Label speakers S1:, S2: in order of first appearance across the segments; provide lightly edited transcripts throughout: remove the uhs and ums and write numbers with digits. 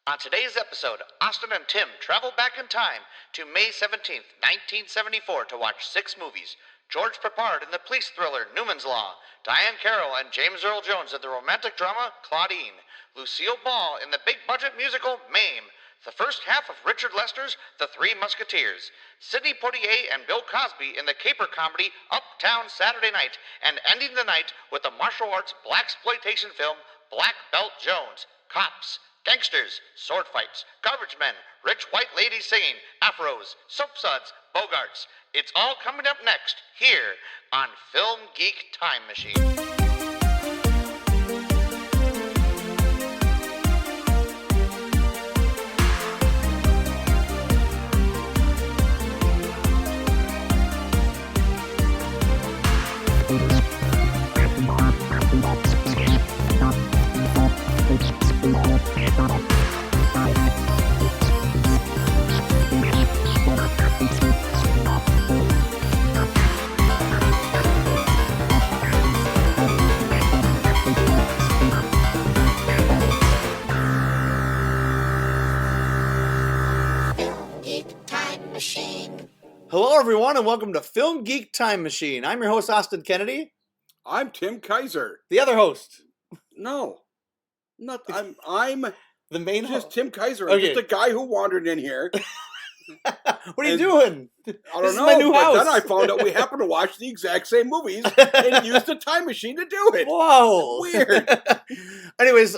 S1: On today's episode, Austin and Tim travel back in time to May 17th, 1974 to watch 6 movies. George Peppard in the police thriller Newman's Law, Diane Carroll and James Earl Jones in the romantic drama Claudine, Lucille Ball in the big-budget musical MAME, the first half of Richard Lester's The Three Musketeers, Sidney Poitier and Bill Cosby in the caper comedy Uptown Saturday Night, and ending the night with the martial arts blaxploitation film Black Belt Jones, Cops, Gangsters, Sword Fights, Garbage Men, Rich White Ladies Singing, Afros, Soap Suds, Bogarts. It's all coming up next, here on Film Geek Time Machine.
S2: Hello, everyone, and welcome to Film Geek Time Machine. I'm your host, Austin Kennedy.
S3: I'm Tim Kaiser.
S2: The other host.
S3: No, I'm
S2: the main
S3: just
S2: host.
S3: Tim Kaiser. I'm just a guy who wandered in here.
S2: What are you doing?
S3: I don't know.
S2: My new house.
S3: Then I found out we happened to watch the exact same movies and used a time machine to do it.
S2: Whoa.
S3: Weird.
S2: Anyways,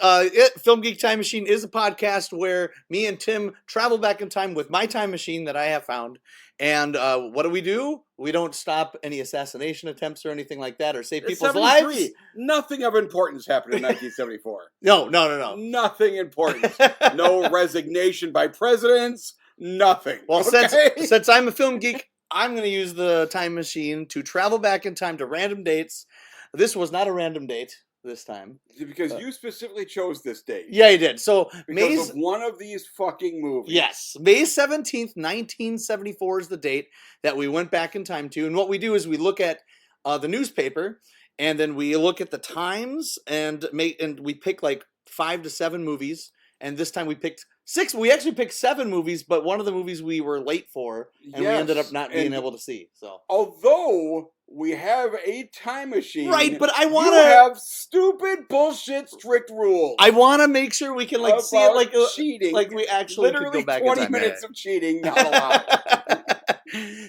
S2: Film Geek Time Machine is a podcast where me and Tim travel back in time with my time machine that I have found. And what do? We don't stop any assassination attempts or anything like that or save people's lives.
S3: Nothing of importance happened in 1974.
S2: No.
S3: Nothing important. No resignation by presidents. Nothing.
S2: Well, since I'm a film geek, I'm going to use the time machine to travel back in time to random dates. This was not a random date this time.
S3: Because you specifically chose this date.
S2: Yeah, I did. So
S3: because of one of these fucking movies.
S2: Yes. May 17th, 1974 is the date that we went back in time to. And what we do is we look at the newspaper, and then we look at the times, and we pick like 5 to 7 movies. And this time we picked 6. We actually picked 7 movies, but one of the movies we were late for, and we ended up not being able to see. So
S3: although we have a time machine,
S2: right? But I want
S3: to have stupid bullshit strict rules.
S2: I want to make sure we can see it like
S3: cheating,
S2: like we actually
S3: literally
S2: could go back
S3: 20
S2: in time.
S3: minutes of cheating not allowed.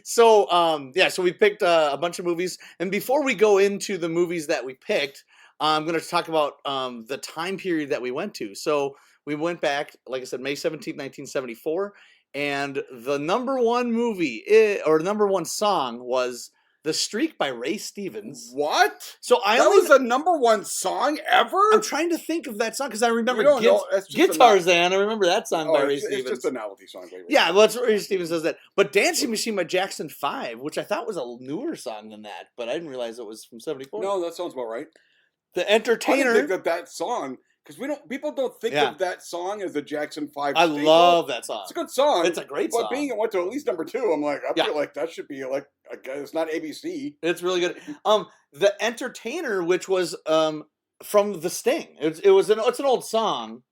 S2: So so we picked a bunch of movies, and before we go into the movies that we picked, I'm going to talk about the time period that we went to. So we went back, like I said, May 17th, 1974, and the number one movie, or number one song, was The Streak by Ray Stevens.
S3: What?
S2: So
S3: that was the number one song ever?
S2: I'm trying to think of that song, because I remember
S3: Guitarzan.
S2: I remember that song by Ray Stevens.
S3: It's just a novelty song. Baby.
S2: Yeah, well, Ray Stevens does that. But Dancing Machine by Jackson 5, which I thought was a newer song than that, but I didn't realize it was from 74.
S3: No, that sounds about right.
S2: The Entertainer.
S3: I didn't think that song... Because people don't think of that song as a Jackson 5
S2: I
S3: staple.
S2: love that song.
S3: It's a good song.
S2: It's a great song.
S3: But being it went to at least number 2, I'm like, I feel like that should be like, it's not ABC.
S2: It's really good. The Entertainer, which was from The Sting. It's an old song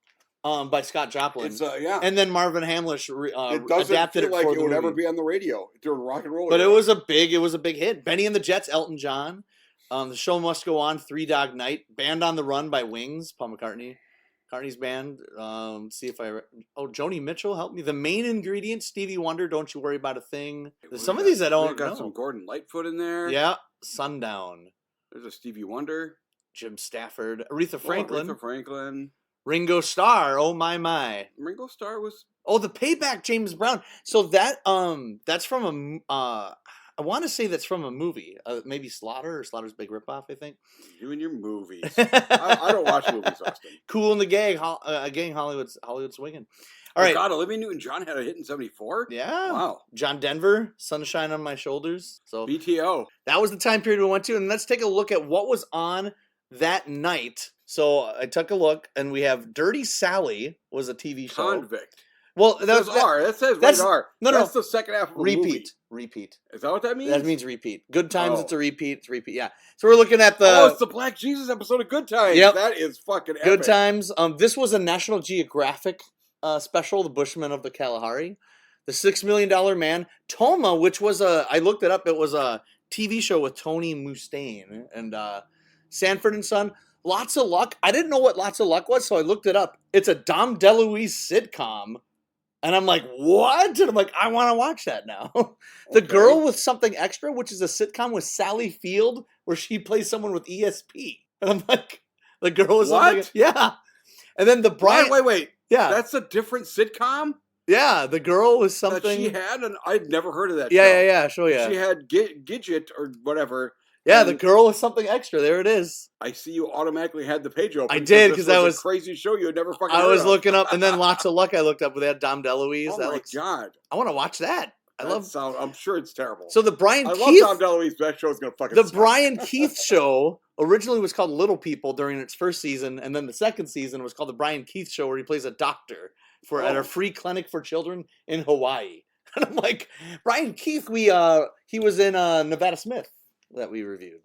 S2: by Scott Joplin.
S3: It's and
S2: then Marvin Hamlish adapted it
S3: like
S2: for
S3: it
S2: the
S3: would
S2: movie.
S3: ever be on the radio during rock and roll.
S2: But it was a big hit. Benny and the Jets, Elton John. The Show Must Go On, Three Dog Night, Band on the Run by Wings, Paul McCartney's band. See if Joni Mitchell, help me. The Main Ingredient, Stevie Wonder, Don't You Worry About a Thing. Some of these I don't know.
S3: Got some Gordon Lightfoot in there.
S2: Yeah, Sundown.
S3: There's a Stevie Wonder.
S2: Jim Stafford, Aretha Franklin. Ringo Starr, Oh My My.
S3: Ringo Starr was...
S2: Oh, The Payback, James Brown. So that's from I want to say that's from a movie, maybe Slaughter's Big Ripoff, I think.
S3: You and your movies. I don't watch movies, Austin.
S2: Cool in the Gang, Hollywood Swinging. All right.
S3: God, Olivia Newton-John had a hit in 74?
S2: Yeah.
S3: Wow.
S2: John Denver, Sunshine on My Shoulders. So
S3: BTO.
S2: That was the time period we went to, and let's take a look at what was on that night. So I took a look, and we have Dirty Sally was a TV show.
S3: Convict.
S2: Well,
S3: that says rated R.
S2: No,
S3: that's the second half of a movie.
S2: Repeat.
S3: Is that what that means?
S2: That means repeat. Good Times, it's a repeat. It's repeat, yeah. So we're looking at the...
S3: Oh, it's the Black Jesus episode of Good Times.
S2: Yep.
S3: That is fucking epic.
S2: Good Times. This was a National Geographic special, The Bushman of the Kalahari, The $6 Million Man, Toma, which was I looked it up. It was a TV show with Tony Mustaine and Sanford and Son. Lots of Luck. I didn't know what Lots of Luck was, so I looked it up. It's a Dom DeLuise sitcom. And I'm like, what? And I'm like, I want to watch that now. The Girl with Something Extra, which is a sitcom with Sally Field, where she plays someone with ESP. And I'm like, The Girl with Something Extra. Yeah. And then the Brian.
S3: Wait.
S2: Yeah.
S3: That's a different sitcom?
S2: Yeah, The Girl with Something.
S3: That she had, and I'd never heard of that
S2: yeah,
S3: show.
S2: Yeah, sure, yeah.
S3: She had Gidget or whatever.
S2: Yeah, The Girl with Something Extra. There it is.
S3: I see you automatically had the page open.
S2: I did, because that was
S3: a crazy show you had never fucking
S2: I
S3: heard
S2: was
S3: of.
S2: looking up, and then Lots of Luck I looked up with that Dom DeLuise.
S3: Oh
S2: that
S3: my God.
S2: I want to watch that.
S3: I'm sure it's terrible.
S2: So the Brian
S3: I
S2: Keith...
S3: love Dom DeLuise, but that show's going to fucking
S2: The
S3: suck.
S2: Brian Keith Show originally was called Little People during its first season, and then the second season was called The Brian Keith Show, where he plays a doctor at a free clinic for children in Hawaii. And I'm like, Brian Keith, he was in Nevada Smith that we reviewed.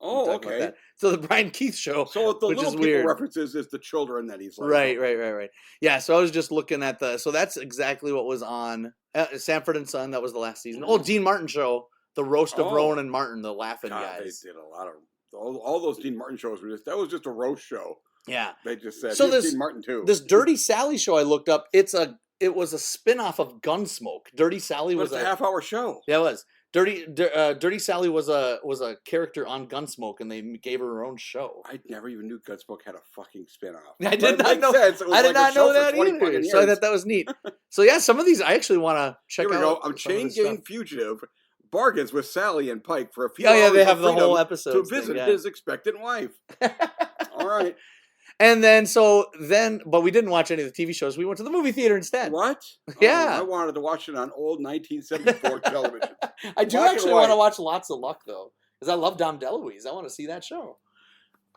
S3: Oh, okay.
S2: So the Brian Keith Show,
S3: So the
S2: which
S3: Little
S2: is
S3: People
S2: weird.
S3: references is the children that he's like.
S2: Right. Yeah, so I was just looking at so that's exactly what was on Sanford and Son. That was the last season. Oh, Dean Martin Show, The Roast of Rowan and Martin, the laughing guys.
S3: They did a lot of all those Dean Martin shows that was just a roast show.
S2: Yeah.
S3: They just said
S2: so
S3: Dean Martin too.
S2: This Dirty Sally show I looked up, it was a spin-off of Gunsmoke. Dirty Sally was
S3: a half-hour show.
S2: Yeah, it was. Dirty Sally was a character on Gunsmoke, and they gave her own show.
S3: I never even knew Gunsmoke had a fucking spin-off.
S2: I did not know. I did not know that either. So I thought that was neat. So yeah, some of these I actually want to check out.
S3: Here we go. I'm Chain Gang Fugitive. Bargains with Sally and Pike for a few
S2: hours.
S3: Oh yeah,
S2: they have the whole episode
S3: to visit his expectant wife. All right.
S2: And but we didn't watch any of the TV shows. We went to the movie theater instead.
S3: What?
S2: Yeah.
S3: I wanted to watch it on old 1974 television.
S2: I do actually want to watch Lots of Luck, though, because I love Dom DeLuise. I want to see that show.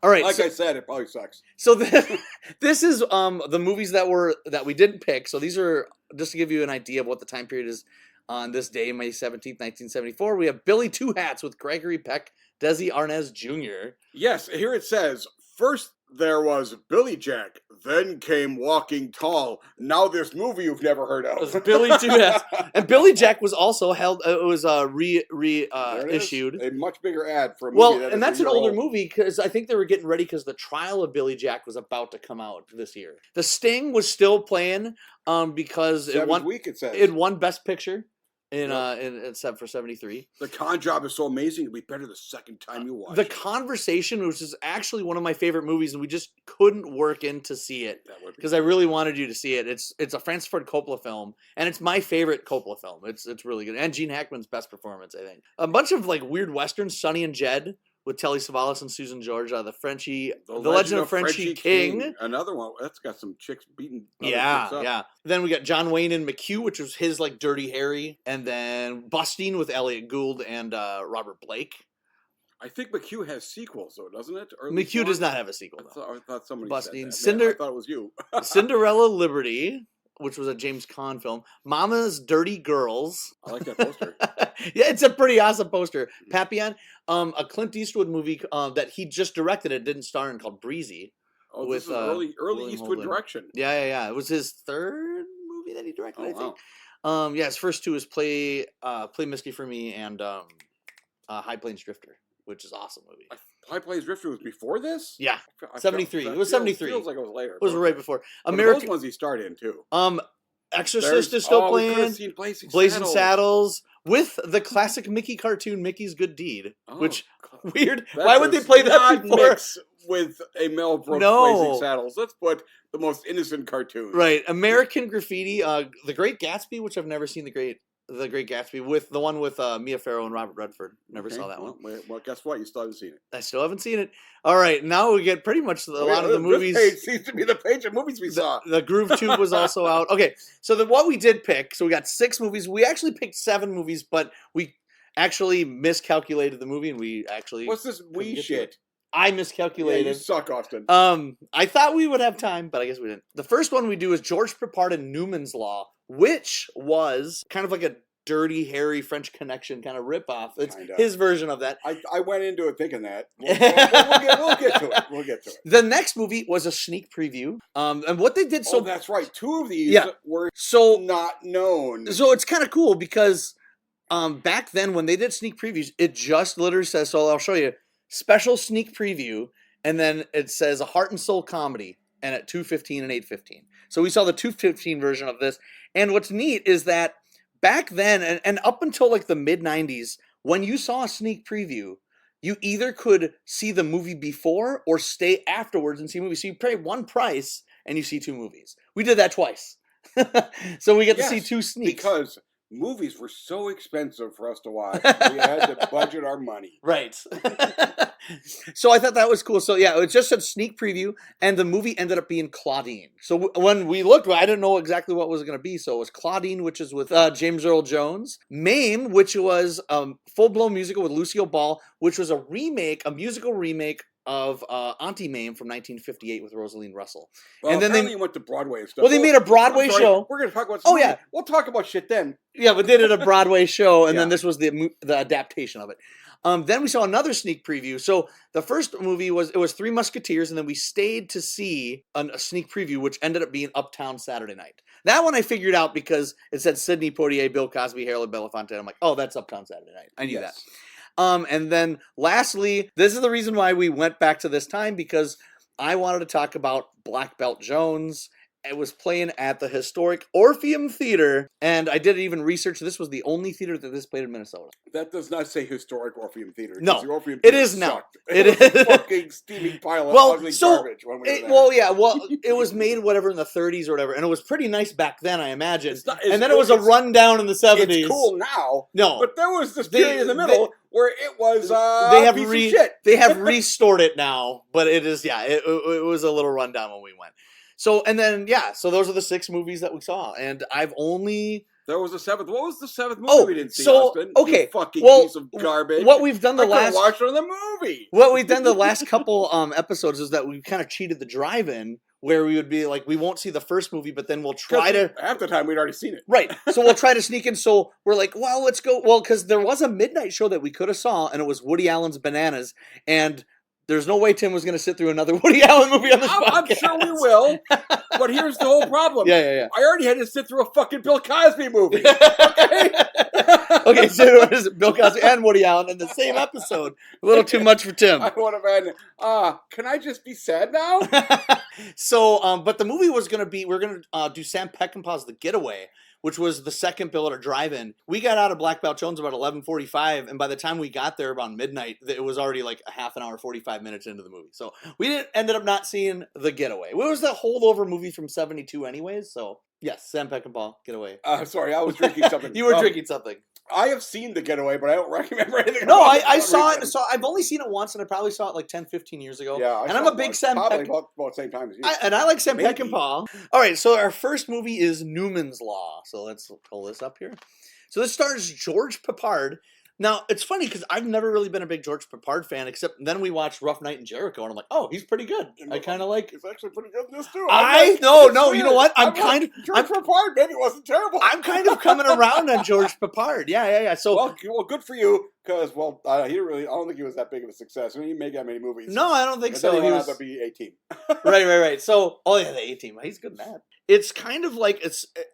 S2: All right.
S3: Like I said, it probably sucks.
S2: So this is the movies that we didn't pick. So these are, just to give you an idea of what the time period is on this day, May 17th, 1974. We have Billy Two Hats with Gregory Peck, Desi Arnaz Jr.
S3: Yes, here it says, first there was Billy Jack, then came Walking Tall. Now this movie you've never heard of.
S2: It was Billy Two Hats. And Billy Jack was also held, it was reissued.
S3: A much bigger ad for a movie
S2: and that's an older movie, because I think they were getting ready because the trial of Billy Jack was about to come out this year. The Sting was still playing because it won Best Picture. Except for 73.
S3: The Con Job is so amazing, it'll be better the second time you watch
S2: it. The
S3: it.
S2: Conversation, which is actually one of my favorite movies, and we just couldn't work in to see it because I really wanted you to see it. It's a Francis Ford Coppola film, and it's my favorite Coppola film. It's really good, and Gene Hackman's best performance, I think. A bunch of like weird westerns, Sonny and Jed with Telly Savalas and Susan George, the Legend of Frenchie King.
S3: Another one that's got some chicks beating.
S2: Yeah. Then we got John Wayne and McHugh, which was his like Dirty Harry, and then Busting with Elliot Gould and Robert Blake.
S3: I think McHugh has sequels, though, doesn't it?
S2: McHugh does not have a sequel.
S3: I thought somebody
S2: Busting.
S3: said that. I thought it was you.
S2: Cinderella Liberty, which was a James Caan film. Mama's Dirty Girls.
S3: I like that poster.
S2: Yeah, it's a pretty awesome poster. Papillon, a Clint Eastwood movie that he just directed. It didn't star in, called Breezy.
S3: Oh, with, this is early Eastwood
S2: Holden.
S3: direction.
S2: Yeah. It was his third movie that he directed, I think. His first two is Play Misty for Me and High Plains Drifter, which is an awesome movie.
S3: High Plains Drifter was before this?
S2: Yeah. 73. It was 73.
S3: Feels like it was later.
S2: It was right before.
S3: Those ones he starred in, too.
S2: Exorcist is still playing.
S3: Blazing
S2: Saddles. With the classic Mickey cartoon, Mickey's Good Deed. Which, weird.
S3: That's
S2: Why would they play that before?
S3: Mix with a Mel Brooks Blazing Saddles. Let's put the most innocent cartoon.
S2: Right. American Graffiti. The Great Gatsby, which I've never seen The Great Gatsby, with the one with Mia Farrow and Robert Redford. Never saw that one.
S3: Well, guess what? You still haven't seen it.
S2: I still haven't seen it. All right, now we get pretty much a lot of the movies.
S3: This page seems to be the page of movies we saw.
S2: The Groove Tube was also out. Okay, so what we did pick, so we got 6 movies. We actually picked 7 movies, but we actually miscalculated the movie, and we actually...
S3: What's this wee shit?
S2: I miscalculated.
S3: Yeah, you suck, Austin.
S2: I thought we would have time, but I guess we didn't. The first one we do is George Peppard and Newman's Law, which was kind of like a dirty, hairy French Connection kind of ripoff. It's
S3: Kinda.
S2: his version of that.
S3: I went into it thinking that. We'll get to it. We'll get to it.
S2: The next movie was a sneak preview. And what they did
S3: So that's right. 2 of these were
S2: so
S3: not known.
S2: So it's kind of cool because back then when they did sneak previews, it just literally says, so I'll show you, special sneak preview, and then it says a heart and soul comedy, and at 2:15 and 8:15. So we saw the 2:15 version of this. And what's neat is that back then, and up until like the mid-90s, when you saw a sneak preview, you either could see the movie before or stay afterwards and see a movie. So you pay one price and you see 2 movies. We did that twice. So we get to see 2 sneaks.
S3: Because movies were so expensive for us to watch. We had to budget our money.
S2: Right. So I thought that was cool. So yeah, it just said sneak preview, and the movie ended up being Claudine. So when we looked, I didn't know exactly what it was going to be. So it was Claudine, which is with James Earl Jones. MAME, which was full-blown musical with Lucille Ball, which was a musical remake of Auntie Mame from 1958 with Rosaline Russell.
S3: Well,
S2: and then
S3: they went to Broadway and stuff.
S2: Well, they made a Broadway show.
S3: We're going to talk about
S2: Oh, yeah.
S3: We'll talk about shit then.
S2: Yeah, but they did a Broadway show, and then this was the adaptation of it. Then we saw another sneak preview. So the first movie was Three Musketeers, and then we stayed to see a sneak preview, which ended up being Uptown Saturday Night. That one I figured out because it said Sidney Poitier, Bill Cosby, Harold Belafonte. I'm like, oh, that's Uptown Saturday Night. I knew that. And then lastly, this is the reason why we went back to this time, because I wanted to talk about Black Belt Jones. It was playing at the historic Orpheum Theater, and I did even research. This was the only theater that this played in Minnesota.
S3: That does not say historic Orpheum Theater.
S2: No,
S3: the Orpheum
S2: it
S3: Theater
S2: is now.
S3: sucked.
S2: It
S3: was
S2: is
S3: a fucking steaming pile of ugly garbage when we were there.
S2: It was made whatever in the 30s or whatever, and it was pretty nice back then, I imagine. And then
S3: it
S2: it was a rundown in the 70s.
S3: It's cool now.
S2: No,
S3: but there was this period in the middle where it was
S2: they have restored it now, but it is it was a little rundown when we went. So and then so those are the 6 movies that we saw, and I've only.
S3: There was a 7th. What was the 7th movie we didn't see, Austin?
S2: Okay,
S3: you fucking piece of garbage.
S2: What we've done
S3: watched on the movie.
S2: What we've done the last couple episodes is that we kind of cheated the drive-in, where we would be like, we won't see the first movie, but then we'll try to.
S3: Half the time we'd already seen it.
S2: Right. So we'll try to sneak in. So we're like, well, let's go. Well, because there was a midnight show that we could have saw, and it was Woody Allen's Bananas, and there's no way Tim was going to sit through another Woody Allen movie on this podcast.
S3: I'm sure we will. But here's the whole problem.
S2: Yeah.
S3: I already had to sit through a fucking Bill Cosby movie. Okay?
S2: Okay, so it was Bill Cosby and Woody Allen in the same episode. A little too much for Tim.
S3: I would have been, can I just be sad now?
S2: So, but the movie was going to be, we're going to do Sam Peckinpah's The Getaway, which was the second bill at our drive-in. We got out of Black Belt Jones about 11:45, and by the time we got there about midnight, it was already like a half an hour, 45 minutes into the movie. So we ended up not seeing The Getaway. It was the holdover movie from 72 anyways, so yes, Sam Peckinpah, Getaway.
S3: Sorry, I was drinking something.
S2: You were drinking something.
S3: I have seen The Getaway, but I don't remember anything
S2: No,
S3: about it.
S2: I saw it. So I've only seen it once, and I probably saw it like 10, 15 years ago.
S3: Yeah,
S2: and I'm a big Sam
S3: Peckinpah.
S2: Peckinpah.
S3: About the same time as you.
S2: And I like Sam Peckinpah. All right, so our first movie is Newman's Law. So let's pull this up here. So this stars George Peppard. Now, it's funny because I've never really been a big George Peppard fan, except then we watched Rough Night in Jericho, and I'm like, oh, he's pretty good. I kind of like.
S3: He's actually pretty good in this, too.
S2: No, you know what?
S3: George Peppard maybe wasn't terrible.
S2: I'm kind of coming around on George Peppard. Yeah. So
S3: well, good for you, because, I don't think he was that big of a success. I mean, he made that many movies.
S2: No, I don't think so.
S3: He was to be A-Team.
S2: Right. So, the A-Team. He's good in that. It's kind of like,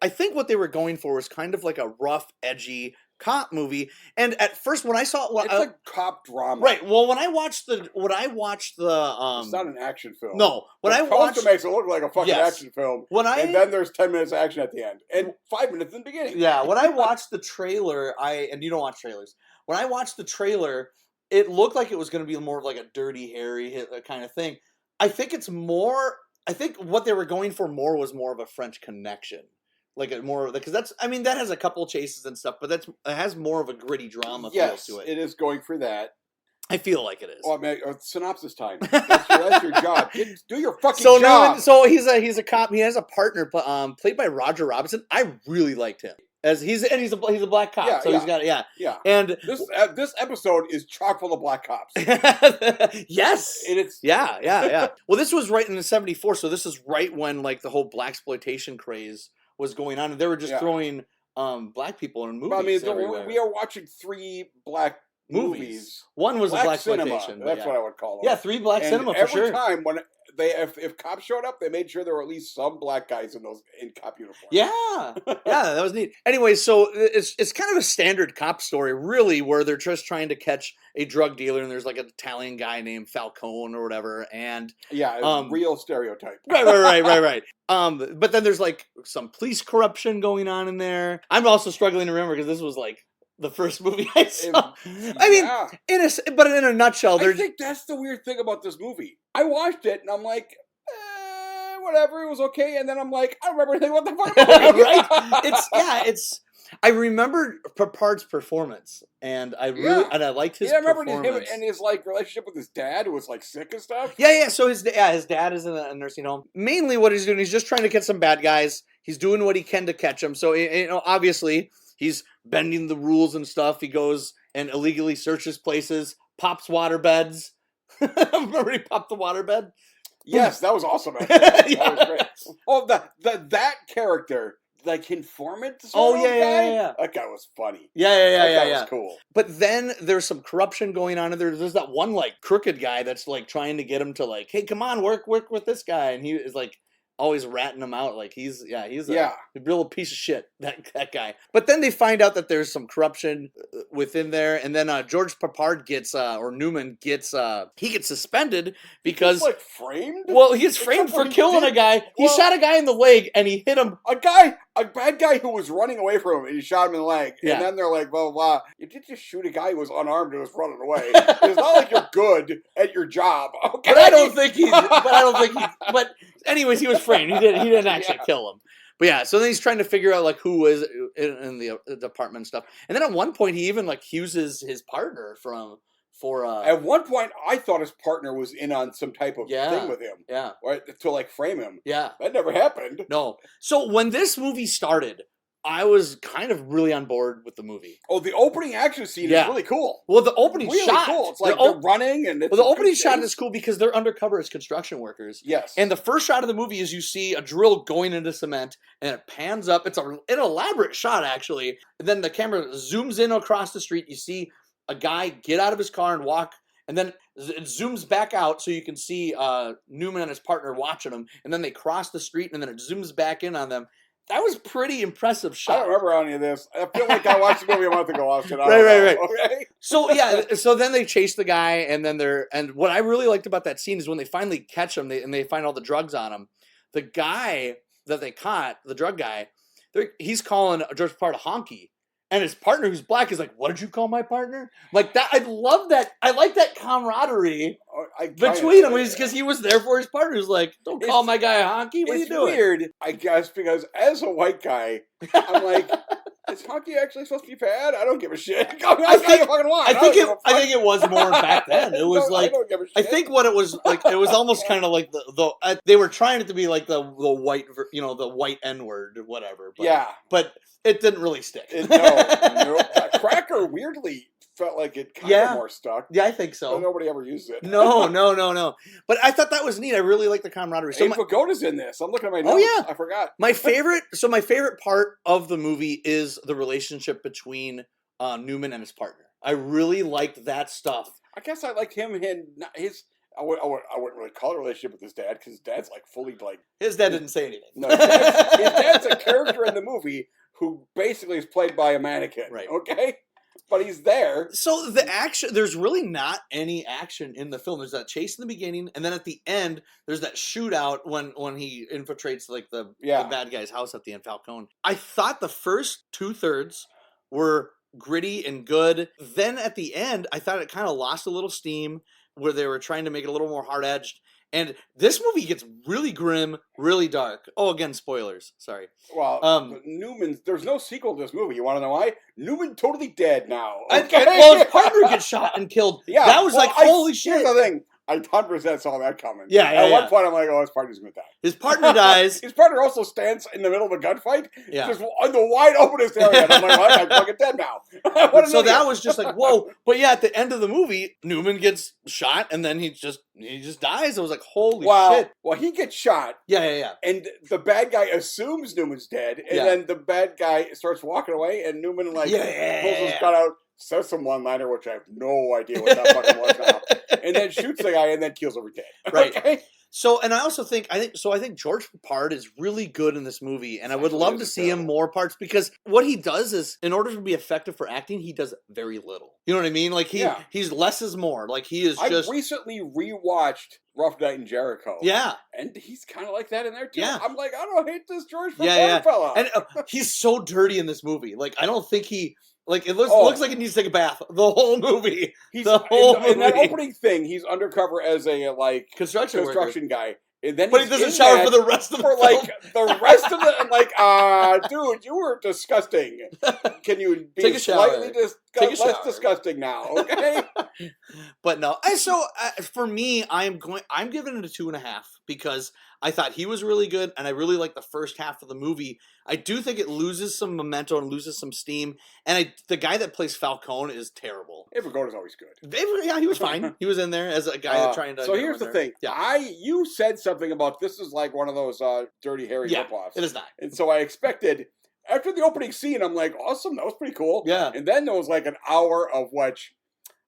S2: I think what they were going for was kind of like a rough, edgy cop movie, and at first when I saw it,
S3: it's like cop drama,
S2: right? Well, when I watched the,
S3: it's not an action film.
S2: No,
S3: poster makes it look like a fucking action film. And then there's 10 minutes of action at the end, and 5 minutes in the beginning.
S2: Yeah, when I watched the trailer, and you don't watch trailers. When I watched the trailer, it looked like it was going to be more of like a Dirty Harry kind of thing. I think what they were going for was more of a French Connection. Because that has a couple chases and stuff, but it has more of a gritty drama feel to it.
S3: It is going for that.
S2: I feel like it is.
S3: Oh, man, synopsis time. That's your job. Do your fucking job.
S2: So he's a cop. He has a partner played by Roger Robinson. I really liked him. He's a black cop.
S3: Yeah.
S2: And
S3: this episode is chock full of black cops.
S2: Yes.
S3: It's
S2: Yeah. Well, this was right in the 74, so this is right when like the whole blaxploitation craze was going on, and they were just throwing black people in movies.
S3: Well, I mean,
S2: everywhere.
S3: we are watching 3 black movies.
S2: One was
S3: Black
S2: a
S3: cinema.
S2: blaxploitation.
S3: That's what I would call them.
S2: Yeah, 3 black
S3: and
S2: cinema for
S3: every
S2: sure.
S3: time when if cops showed up, they made sure there were at least some black guys in cop uniforms.
S2: Yeah, yeah, that was neat. Anyway, so it's kind of a standard cop story, really, where they're just trying to catch a drug dealer, and there's like an Italian guy named Falcone or whatever, and
S3: yeah, real stereotype.
S2: right. But then there's like some police corruption going on in there. I'm also struggling to remember because this was like the first movie I saw. I mean, but in a nutshell,
S3: I think that's the weird thing about this movie. I watched it and I'm like, whatever, it was okay. And then I'm like, I don't remember anything. What the fuck?
S2: Right? I remember Papard's performance, and I liked his.
S3: Yeah, I remember
S2: performance.
S3: him and his like relationship with his dad, who was like sick and stuff.
S2: Yeah. So his dad is in a nursing home. Mainly, what he's doing, he's just trying to catch some bad guys. He's doing what he can to catch them. So obviously, he's bending the rules and stuff. He goes and illegally searches places, pops water beds. Remember he popped the water bed?
S3: Yes, that was awesome.
S2: Yeah.
S3: That was great. Oh, that character, like informant.
S2: Yeah.
S3: That guy was funny.
S2: That
S3: was cool.
S2: But then there's some corruption going on, and there's that one like crooked guy that's like trying to get him to like, hey, come on, work with this guy, and he is like always ratting him out, like he's a real piece of shit, that guy. But then they find out that there's some corruption within there, and then George Papard gets or Newman gets he gets suspended because
S3: he's like framed.
S2: Well, he's framed for killing a guy. He shot a guy in the leg and he hit him.
S3: A bad guy who was running away from him, and he shot him in the leg.
S2: Yeah.
S3: And then they're like, blah, blah, blah. You did just shoot a guy who was unarmed and was running away. It's not like you're good at your job. Okay?
S2: But I don't think he. But anyways, he was framed. He didn't actually kill him. But yeah, so then he's trying to figure out like who is in the department and stuff. And then at one point, he even like accuses his partner
S3: At one point, I thought his partner was in on some type of thing with him.
S2: Yeah.
S3: Right? To like frame him.
S2: Yeah.
S3: That never happened.
S2: No. So when this movie started, I was kind of really on board with the movie.
S3: Oh, the opening action scene is really cool.
S2: Well, the opening shot.
S3: Cool. It's like they're running and it's
S2: the opening shot is cool because they're undercover as construction workers.
S3: Yes.
S2: And the first shot of the movie is you see a drill going into cement and it pans up. It's an elaborate shot, actually. And then the camera zooms in across the street. You see a guy get out of his car and walk. And then it zooms back out so you can see Newman and his partner watching them. And then they cross the street and then it zooms back in on them. That was pretty impressive shot.
S3: I don't remember any of this. I feel like I watched the movie a month ago.
S2: Right.
S3: Okay?
S2: So then they chase the guy, and then and what I really liked about that scene is when they finally catch him, and they find all the drugs on him. The guy that they caught, the drug guy, he's calling George Papard a honky. And his partner, who's black, is like, "What did you call my partner?" Like that. I love that. I like that camaraderie between them because he was there for his partner. He's like, "Don't call my guy a honky." What are you doing?
S3: It's weird, I guess, because as a white guy, I'm like, is honky actually supposed to be bad? I don't give a shit. I
S2: think it was more back then. It was like I think what it was like. It was almost kind of like they were trying it to be like the white, the white N-word or whatever. But it didn't really stick.
S3: No. Cracker weirdly felt like it kind of more stuck.
S2: Yeah, I think so.
S3: But nobody ever used it.
S2: No. But I thought that was neat. I really like the camaraderie.
S3: So Pagoda's in this. I'm looking at my notes.
S2: Oh yeah,
S3: I forgot.
S2: My favorite part of the movie is the relationship between Newman and his partner. I really liked that stuff.
S3: I guess I liked him and his. I wouldn't really call it a relationship with his dad because his dad's like fully like.
S2: His dad didn't say anything.
S3: No, his dad's a character in the movie who basically is played by a mannequin. Right. Okay. But he's there.
S2: So the action, there's really not any action in the film. There's that chase in the beginning, and then at the end, there's that shootout when he infiltrates like the bad guy's house at the end, Falcone. I thought the first 2/3 were gritty and good. Then at the end, I thought it kind of lost a little steam where they were trying to make it a little more hard-edged. And this movie gets really grim, really dark. Oh, again, spoilers. Sorry.
S3: Well, Newman, there's no sequel to this movie. You want to know why? Newman totally dead now.
S2: Okay. Well, his partner gets shot and killed. Yeah. That was holy shit.
S3: Here's the thing. I 100% saw that coming.
S2: Yeah,
S3: At one point, I'm like, oh, his partner's going to die.
S2: His partner dies.
S3: His partner also stands in the middle of a gunfight,
S2: Yeah.
S3: just on the wide openest area. And I'm like, well, I'm fucking dead now.
S2: So that was just like, whoa. But yeah, at the end of the movie, Newman gets shot, and then he just dies. I was like, holy shit.
S3: Well, he gets shot.
S2: Yeah.
S3: And the bad guy assumes Newman's dead, and then the bad guy starts walking away, and Newman pulls his gun out, says some one-liner, which I have no idea what that fucking was now, and then shoots the guy, and then kills every dead.
S2: Right.
S3: Okay?
S2: So, and I also think, I think George Peppard is really good in this movie, and I would love to see him more parts, because what he does is, in order to be effective for acting, he does very little. You know what I mean? Like, he's less is more. Like, he is just...
S3: I recently rewatched Rough Night in Jericho.
S2: Yeah.
S3: And he's kind of like that in there, too.
S2: Yeah.
S3: I'm like, I don't hate this George Peppard fella.
S2: And he's so dirty in this movie. Like, I don't think he... Like, it looks like he needs to take a bath the whole movie.
S3: In that opening thing, he's undercover as a, like... Construction guy. And then
S2: but he doesn't shower for the rest of the film.
S3: Like, the rest of the... I'm like, dude, you were disgusting. Can you be slightly less disgusting now, okay?
S2: But no. So, for me, I'm giving it a 2.5, because I thought he was really good, and I really like the first half of the movie. I do think it loses some momentum and loses some steam, and the guy that plays Falcone is terrible.
S3: Abe Vigoda's always good.
S2: Yeah, he was fine. He was in there as a guy trying to...
S3: So here's the thing. Yeah. You said something about this is like one of those Dirty Harry ripoffs.
S2: It is not.
S3: And so I expected... After the opening scene, I'm like, awesome, that was pretty cool.
S2: Yeah.
S3: And then there was like an hour of which...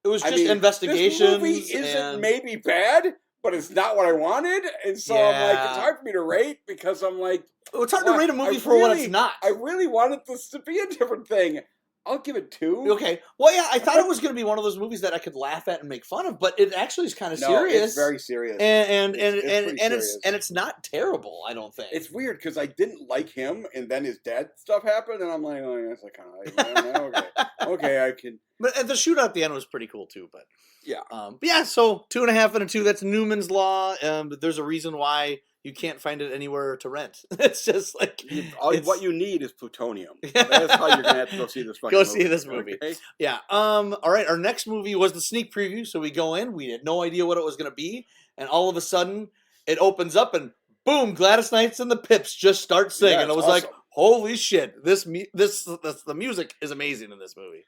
S2: It was just investigations.
S3: This movie isn't maybe bad, but it's not what I wanted. And so I'm like, it's hard for me to rate, because I'm like...
S2: It's hard to rate a movie for what it's not.
S3: I really wanted this to be a different thing. I'll give it 2.
S2: Okay. Well, yeah, I thought it was going to be one of those movies that I could laugh at and make fun of, but it actually is kind of serious.
S3: It's very serious.
S2: And it's not terrible, I don't think.
S3: It's weird, because I didn't like him, and then his dad stuff happened, and I'm like, oh, that's like kind of like, okay, I can.
S2: But the shootout at the end was pretty cool too. But
S3: yeah,
S2: so 2.5 and a 2. That's Newman's Law. There's a reason why you can't find it anywhere to rent. It's just like
S3: what you need is plutonium. That's how you're gonna have to go see this fucking movie.
S2: See this movie. Okay? Yeah. All right. Our next movie was the sneak preview. So we go in. We had no idea what it was gonna be, and all of a sudden it opens up, and boom, Gladys Knight and the Pips just start singing. And it was awesome. Like, holy shit! The music is amazing in this movie.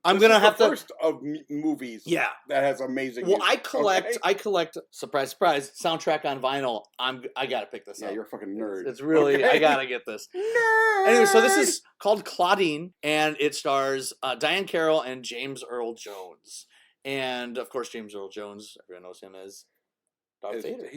S2: I'm gonna have to
S3: first of movies.
S2: Yeah,
S3: that has amazing.
S2: Well,
S3: music.
S2: I collect. Surprise, surprise! Soundtrack on vinyl. I gotta pick this up.
S3: Yeah, you're a fucking nerd.
S2: It's really I gotta get this.
S3: Nerd.
S2: Anyway, so this is called Claudine, and it stars Diane Carroll and James Earl Jones, and of course James Earl Jones. Everyone knows him as Darth Vader.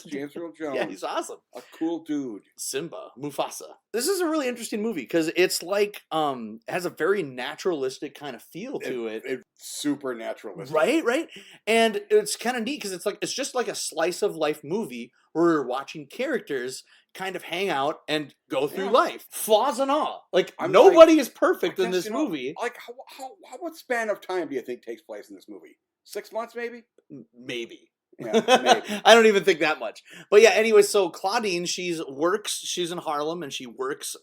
S3: James Earl Jones.
S2: Yeah, he's awesome.
S3: A cool dude.
S2: Simba, Mufasa. This is a really interesting movie because it's like has a very naturalistic kind of feel to it.
S3: It's super naturalistic.
S2: Right. And it's kind of neat because it's just like a slice of life movie where we're watching characters kind of hang out and go through life. Flaws and all. Like nobody is perfect in this movie.
S3: Like what span of time do you think takes place in this movie? 6 months maybe?
S2: Maybe.
S3: Yeah, maybe.
S2: I don't even think that much. But yeah, anyway, so Claudine, she's in Harlem and she works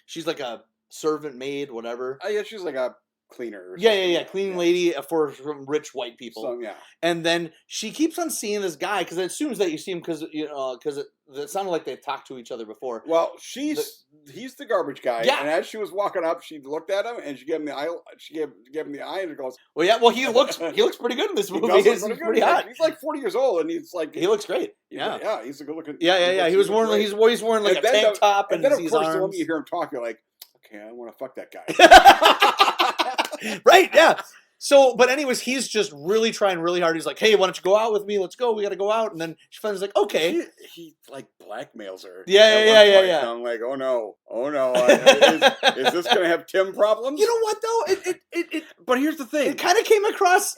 S2: she's like a servant maid, whatever.
S3: Oh yeah, she's like a cleaner. Or
S2: cleaning lady for rich white people.
S3: So, yeah.
S2: And then she keeps on seeing this guy because it assumes that you see him because it sounded like they talked to each other before.
S3: Well, he's the garbage guy. Yeah. And as she was walking up, she looked at him and she gave him the eye. She gave him the eye, and it goes.
S2: Well, yeah. Well, he looks pretty good in this movie. He's pretty hot.
S3: He's like 40 years old, and he's like
S2: he looks great.
S3: Yeah, he's a good looking.
S2: Yeah. He was wearing he's wearing like a tank top,
S3: and then of course the moment you hear him talk, you're like, okay, I want to fuck that guy.
S2: Right? Yeah. So, but anyways, he's just really trying really hard. He's like, hey, why don't you go out with me? Let's go. We got to go out. And then she finally like, okay.
S3: He like blackmails her.
S2: Yeah.
S3: I'm like, oh no. Is this going to have Tim problems?
S2: You know what though? It
S3: but here's the thing.
S2: It kind of came across.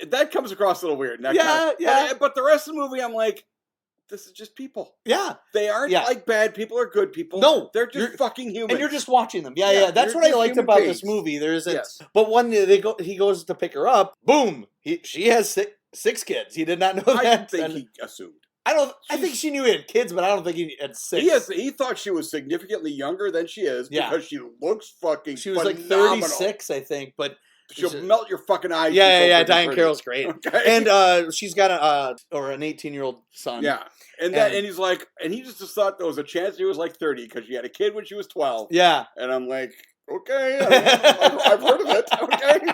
S3: That comes across a little weird.
S2: Yeah.
S3: But the rest of the movie, I'm like, this is just people.
S2: Yeah.
S3: They aren't like bad people or good people.
S2: No.
S3: They're just fucking humans.
S2: And you're just watching them. Yeah. That's what I liked about this movie. There isn't. Yes. But when he goes to pick her up, boom. She has six kids. He did not know that.
S3: I think he assumed.
S2: I think she knew he had kids, but I don't think he had 6.
S3: He thought she was significantly younger than she is because she looks fucking
S2: She was
S3: phenomenal.
S2: like 36, I think, but
S3: She'll melt your fucking eyes.
S2: Yeah. Diane Carroll's great.
S3: Okay?
S2: And she's got an 18-year-old son.
S3: Yeah. And he's like, and he just thought there was a chance he was like 30 because she had a kid when she was 12.
S2: Yeah.
S3: And I'm like, okay, I've heard of it. Okay.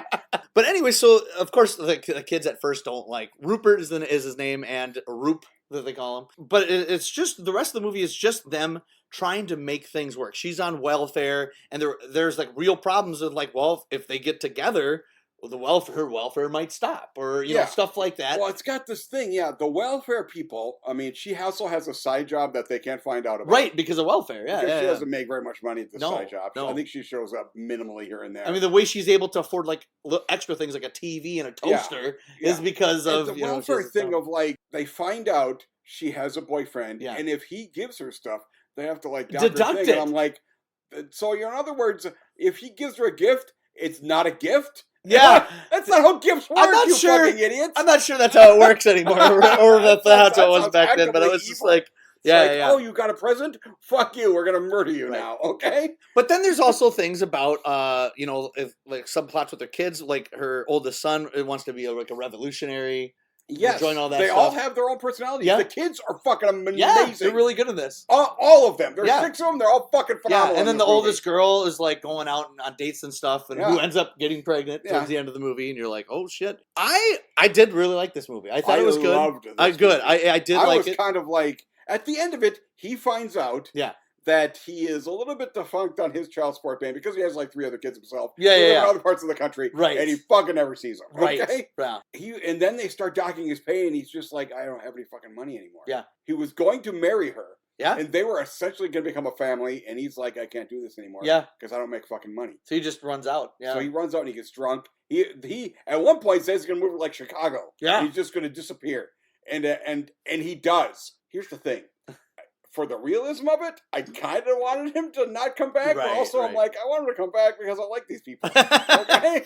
S2: But anyway, so of course the kids at first don't like Rupert is his name, and Roop that they call him. But it's just the rest of the movie is just them trying to make things work. She's on welfare, and there's like real problems with like, well, if they get together, well, her welfare might stop, or you know, stuff like that.
S3: Well, it's got this thing, the welfare people. I mean, she also has a side job that they can't find out about,
S2: right? Because of welfare,
S3: because she doesn't make very much money at this side job.
S2: No.
S3: I think she shows up minimally here and there.
S2: I mean, the way she's able to afford like extra things like a TV and a toaster is because of
S3: the welfare thing of like they find out she has a boyfriend, and if he gives her stuff, they have to like deduct it. And I'm like, so in other words, if he gives her a gift, it's not a gift.
S2: Yeah,
S3: that's not how gifts work. You fucking idiots.
S2: I'm not sure that's how it works anymore, or that's how it was back then. But it was just like,
S3: oh, you got a present? Fuck you. We're gonna murder you now. Okay.
S2: But then there's also things about if like subplots with their kids, like her oldest son wants to be like a revolutionary.
S3: Yes,
S2: join all that
S3: they
S2: stuff.
S3: all have their own personalities. The kids are fucking amazing.
S2: Yeah, they're really good at this.
S3: All of them. There's 6 of them. They're all fucking phenomenal.
S2: Yeah, and then the oldest girl is like going out on dates and stuff, and who ends up getting pregnant towards the end of the movie, and you're like, oh shit. I did really like this movie. I thought it was good.
S3: Loved
S2: I did like it.
S3: I was kind of like, at the end of it, he finds out. That he is a little bit defunct on his child support payment because he has like 3 other kids himself. In other parts of the country. Right. And he fucking never sees them. Okay?
S2: Right.
S3: And then they start docking his pay and he's just like, I don't have any fucking money anymore.
S2: Yeah.
S3: He was going to marry her.
S2: Yeah.
S3: And they were essentially going to become a family. And he's like, I can't do this anymore.
S2: Yeah.
S3: Because I don't make fucking money.
S2: So he just runs out. Yeah.
S3: So he runs out and he gets drunk. He at one point says he's going to move to like Chicago.
S2: Yeah.
S3: He's just going to disappear. And he does. Here's the thing. For the realism of it, I kind of wanted him to not come back, but also I'm like, I want him to come back because I like these people. Okay?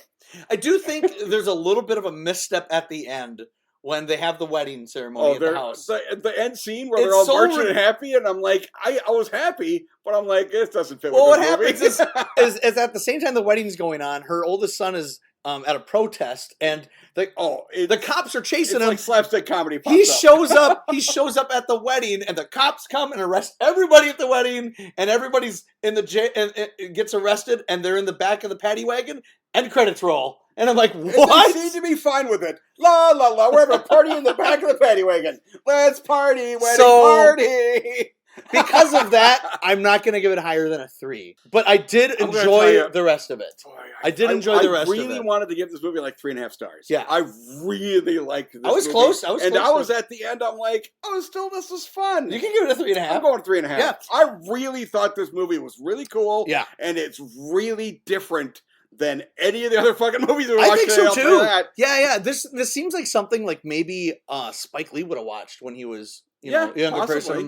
S2: I do think there's a little bit of a misstep at the end when they have the wedding ceremony at the house.
S3: The end scene where they're all marching and happy, and I'm like, I was happy, but I'm like, this doesn't fit with
S2: what
S3: this movie.
S2: happens is at the same time the wedding's going on, her oldest son is at a protest, and the cops are chasing him.
S3: Like slapstick comedy.
S2: He shows up at the wedding, and the cops come and arrest everybody at the wedding, and everybody's in the jail and gets arrested, and they're in the back of the paddy wagon, and credits roll. And I'm like, what?
S3: And they seem to be fine with it. La la la. We're having a party in the back of the paddy wagon. Let's party, wedding party.
S2: Because of that, I'm not going to give it higher than a 3. But I did enjoy the rest of it. I did enjoy the rest of it.
S3: I really wanted to give this movie like 3.5 stars.
S2: Yeah.
S3: I really liked this movie.
S2: I was close.
S3: I was at the end, I'm like, this is fun.
S2: You can give it a 3.5.
S3: I'm going 3.5.
S2: Yeah.
S3: I really thought this movie was really cool.
S2: Yeah.
S3: And it's really different than any of the other fucking movies we watched.
S2: I think so too. Yeah. This seems like something like maybe Spike Lee would have watched when he was younger person.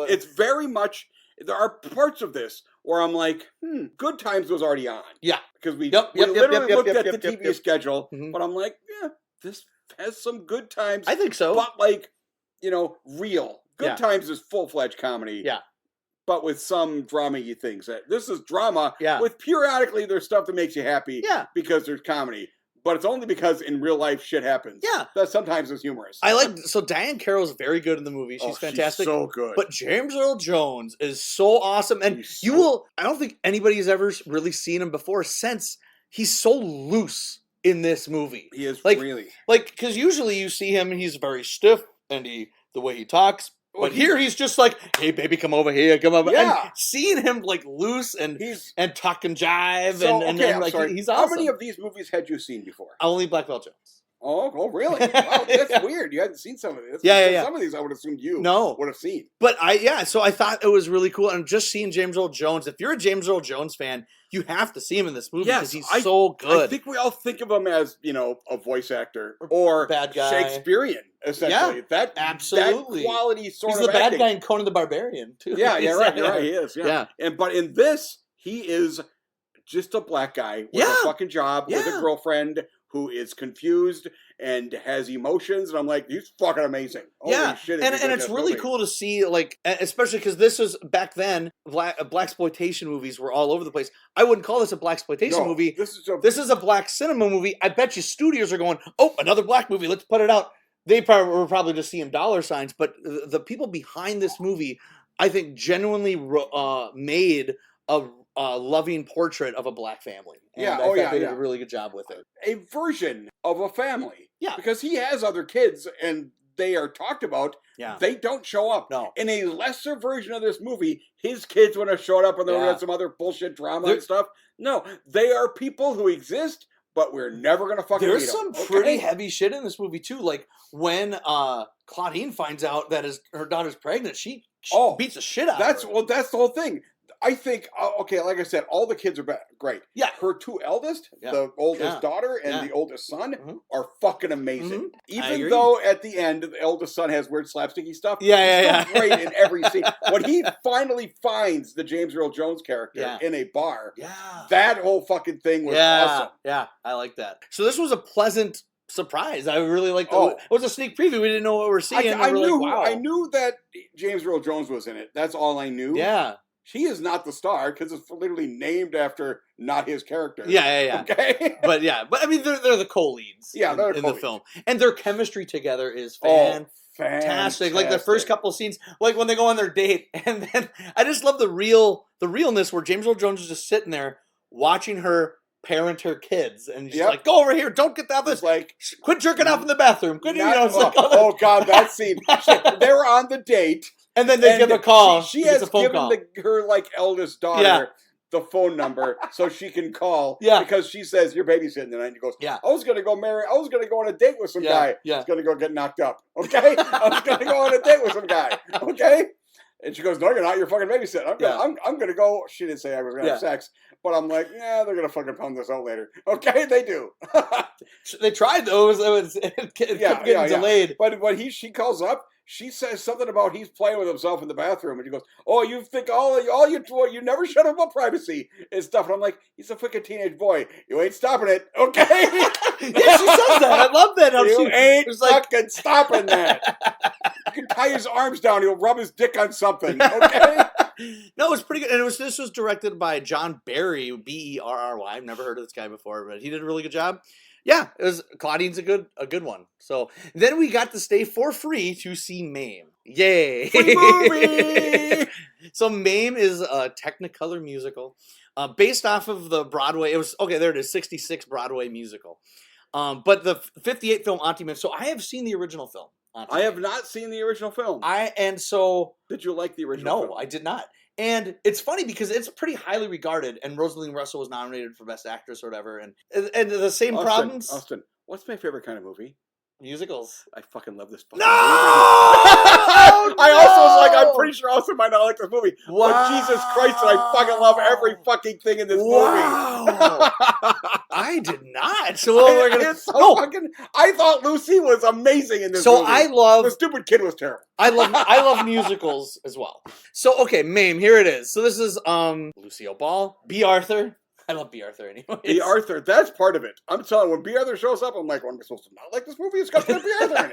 S3: It's very much. There are parts of this where I'm like, Good Times was already on.
S2: Yeah,
S3: because we literally looked at the TV schedule, but I'm like, this has some Good Times.
S2: I think so,
S3: but like, real Good Times is full-fledged comedy.
S2: Yeah.
S3: But with some drama-y things. This is drama with periodically there's stuff that makes you happy because there's comedy. But it's only because in real life shit happens. Yeah. That sometimes is humorous.
S2: So Diane Carroll's very good in the movie. She's fantastic.
S3: She's so good.
S2: But James Earl Jones is so awesome. And I don't think anybody's ever really seen him before since he's so loose in this movie.
S3: He is really.
S2: Because usually you see him and he's very stiff and the way he talks. But here he's just like, hey baby, come over here, come over. Yeah. And seeing him like loose and talk and jive he's awesome.
S3: How many of these movies had you seen before?
S2: Only Black Belt Jones.
S3: Oh, really? Wow, that's weird. You hadn't seen some of this.
S2: Yeah.
S3: Some of these I would assume you would have seen.
S2: But so I thought it was really cool. And just seeing James Earl Jones, if you're a James Earl Jones fan, you have to see him in this movie because he's so good.
S3: I think we all think of him as, a voice actor or
S2: bad guy.
S3: Shakespearean, essentially.
S2: Yeah, absolutely.
S3: That quality sort of
S2: He's the
S3: acting.
S2: bad guy in Conan the Barbarian, too.
S3: Yeah, you're right. He is. Yeah. But in this, he is just a black guy with a fucking job, with a girlfriend who is confused and has emotions, and I'm like, he's fucking amazing.
S2: Yeah,
S3: Holy shit,
S2: and it's really cool to see, like, especially because this was back then, blaxploitation movies were all over the place. I wouldn't call this a blaxploitation movie. This is a black cinema movie. I bet you studios are going, oh, another black movie, let's put it out. They were probably just seeing dollar signs, but the people behind this movie, I think, genuinely made a loving portrait of a black family. And they did a really good job with it.
S3: A version of a family.
S2: Yeah.
S3: Because he has other kids, and they are talked about.
S2: Yeah.
S3: They don't show up.
S2: No.
S3: In a lesser version of this movie, his kids would have showed up and there had some other bullshit drama and stuff. No, they are people who exist, but we're never going to fucking
S2: There's
S3: meet
S2: some
S3: them.
S2: pretty heavy shit in this movie, too. Like, when Claudine finds out that her daughter's pregnant, she beats the shit out of her.
S3: Well, that's the whole thing. I think, okay, like I said, all the kids are great.
S2: Yeah.
S3: Her two eldest, the oldest daughter and the oldest son, are fucking amazing. Even though at the end, the eldest son has weird slapsticky stuff. He's still great in every scene. When he finally finds the James Earl Jones character in a bar, that whole fucking thing was awesome.
S2: Yeah, I like that. So this was a pleasant surprise. I really liked it. It was a sneak preview. We didn't know what we were seeing.
S3: I knew that James Earl Jones was in it. That's all I knew.
S2: Yeah.
S3: He is not the star because it's literally named after not his character.
S2: Yeah.
S3: Okay.
S2: But I mean, they're the co-leads.
S3: Yeah,
S2: in the film, and their chemistry together is fantastic. Like the first couple of scenes, like when they go on their date, and then I just love the realness where James Earl Jones is just sitting there watching her parent her kids, and she's like, "Go over here, don't get that. This
S3: like,
S2: quit jerking off in the bathroom."
S3: Oh god, that scene. They were on the date.
S2: And then they give a call.
S3: She has given her like eldest daughter the phone number so she can call. Yeah. Because she says, "You're babysitting tonight." And he goes, "Yeah. I was gonna go on a date with some guy. I was gonna go get knocked up. Okay. I was gonna go on a date with some guy. Okay." And she goes, "No, you're not. You're fucking babysitting. I'm gonna go." She didn't say I was gonna have sex, but I'm like, yeah, they're gonna fucking pound this out later. Okay, they do.
S2: They tried though. It kept getting delayed.
S3: But she calls up. She says something about he's playing with himself in the bathroom, and she goes, "Oh, you think you never shut up about privacy and stuff." And I'm like, he's a fucking teenage boy. You ain't stopping it, okay?
S2: Yeah, she says that. I love that.
S3: You ain't fucking stopping that. You can tie his arms down. He'll rub his dick on something, okay?
S2: No, it was pretty good, and this was directed by John Barry, Berry. I've never heard of this guy before, but he did a really good job. Yeah, Claudine's a good one. So then we got to stay for free to see MAME. Yay!
S3: Free movie!
S2: So MAME is a Technicolor musical based off of the Broadway. It was, there it is, 66 Broadway musical. But the 58 film Auntie Mame. So I have seen the original film.
S3: I have not seen the original film.
S2: Did
S3: you like the original film?
S2: No, I did not. And it's funny because it's pretty highly regarded, and Rosalie Russell was nominated for Best Actress or whatever, and the same problems.
S3: Austin, what's my favorite kind of movie?
S2: Musicals.
S3: I fucking love this fucking
S2: movie.
S3: I also was like, I'm pretty sure Austin might not like this movie. Wow. But Jesus Christ, I fucking love every fucking thing in this movie.
S2: I did not. So we're gonna.
S3: I thought Lucy was amazing in this movie. The stupid kid was terrible.
S2: I love musicals as well. So MAME, here it is. So this is Lucille Ball, B. Arthur. I love B. Arthur anyway.
S3: B. Arthur, that's part of it. I'm telling you, when B. Arthur shows up, I'm like, am I supposed to not like this movie? It's got B. Arthur in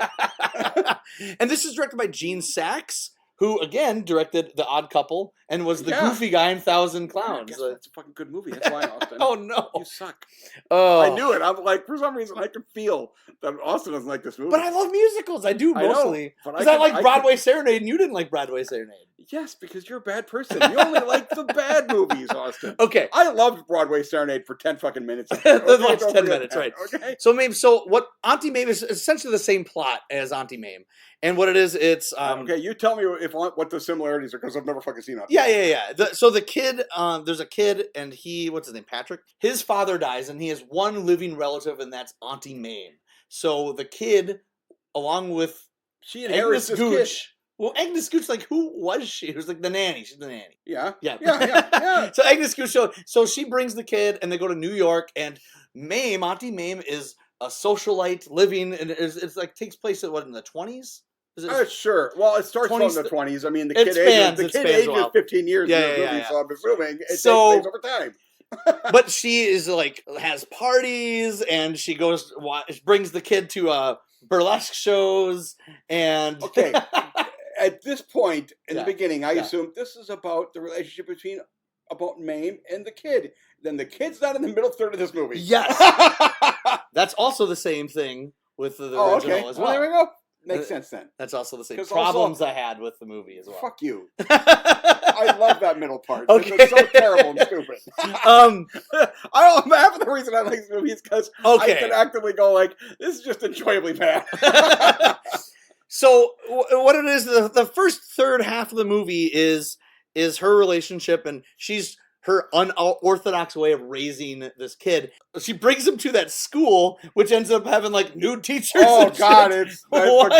S2: it. And this is directed by Gene Saks, who, again, directed The Odd Couple and was the goofy guy in Thousand Clowns.
S3: Yeah, that's a fucking good movie. That's why, Austin.
S2: Oh, no.
S3: You suck. I knew it. I'm like, for some reason, I can feel that Austin doesn't like this movie.
S2: But I love musicals. I do, mostly. Because I like Broadway Serenade, and you didn't like Broadway Serenade.
S3: Yes, because you're a bad person. You only like the bad movies, Austin.
S2: Okay.
S3: I loved Broadway Serenade for 10 fucking minutes.
S2: The last 10 minutes, right. Okay. So what Auntie Mame is essentially the same plot as Auntie Mame. And what it is, it's...
S3: okay, you tell me what the similarities are, because I've never fucking seen it.
S2: Yeah. So the kid, there's a kid, and what's his name, Patrick? His father dies, and he has one living relative, and that's Auntie Mame. So the kid, along with...
S3: She inherits this kid.
S2: Well, Agnes Gooch, like, who was she? It was like the nanny. She's the nanny.
S3: Yeah.
S2: So Agnes Gooch, so she brings the kid, and they go to New York, and Auntie Mame is a socialite living, and it's like takes place in the 20s?
S3: Sure. Well, it starts from the 20s. I mean, the kid ages 15 years in the movie, so I'm assuming it takes place over time.
S2: But she is like has parties and she brings the kid to burlesque shows and
S3: Okay. At this point in the beginning, I
S2: Yeah.
S3: assumed this is about the relationship about MAME and the kid. Then the kid's not in the middle third of this movie.
S2: Yes. That's also the same thing with the original as well.
S3: There we go. Makes sense then.
S2: That's also the same
S3: 'Cause
S2: problems I had with the movie as well.
S3: Fuck you. I love that middle part. Okay. It's so terrible and stupid. Half of the reason I like this movie is because I can actively go like, this is just enjoyably bad.
S2: So what it is, the first third half of the movie is her relationship, and she's her unorthodox way of raising this kid. She brings him to that school, which ends up having like nude teachers.
S3: Oh God,
S2: shit.
S3: it's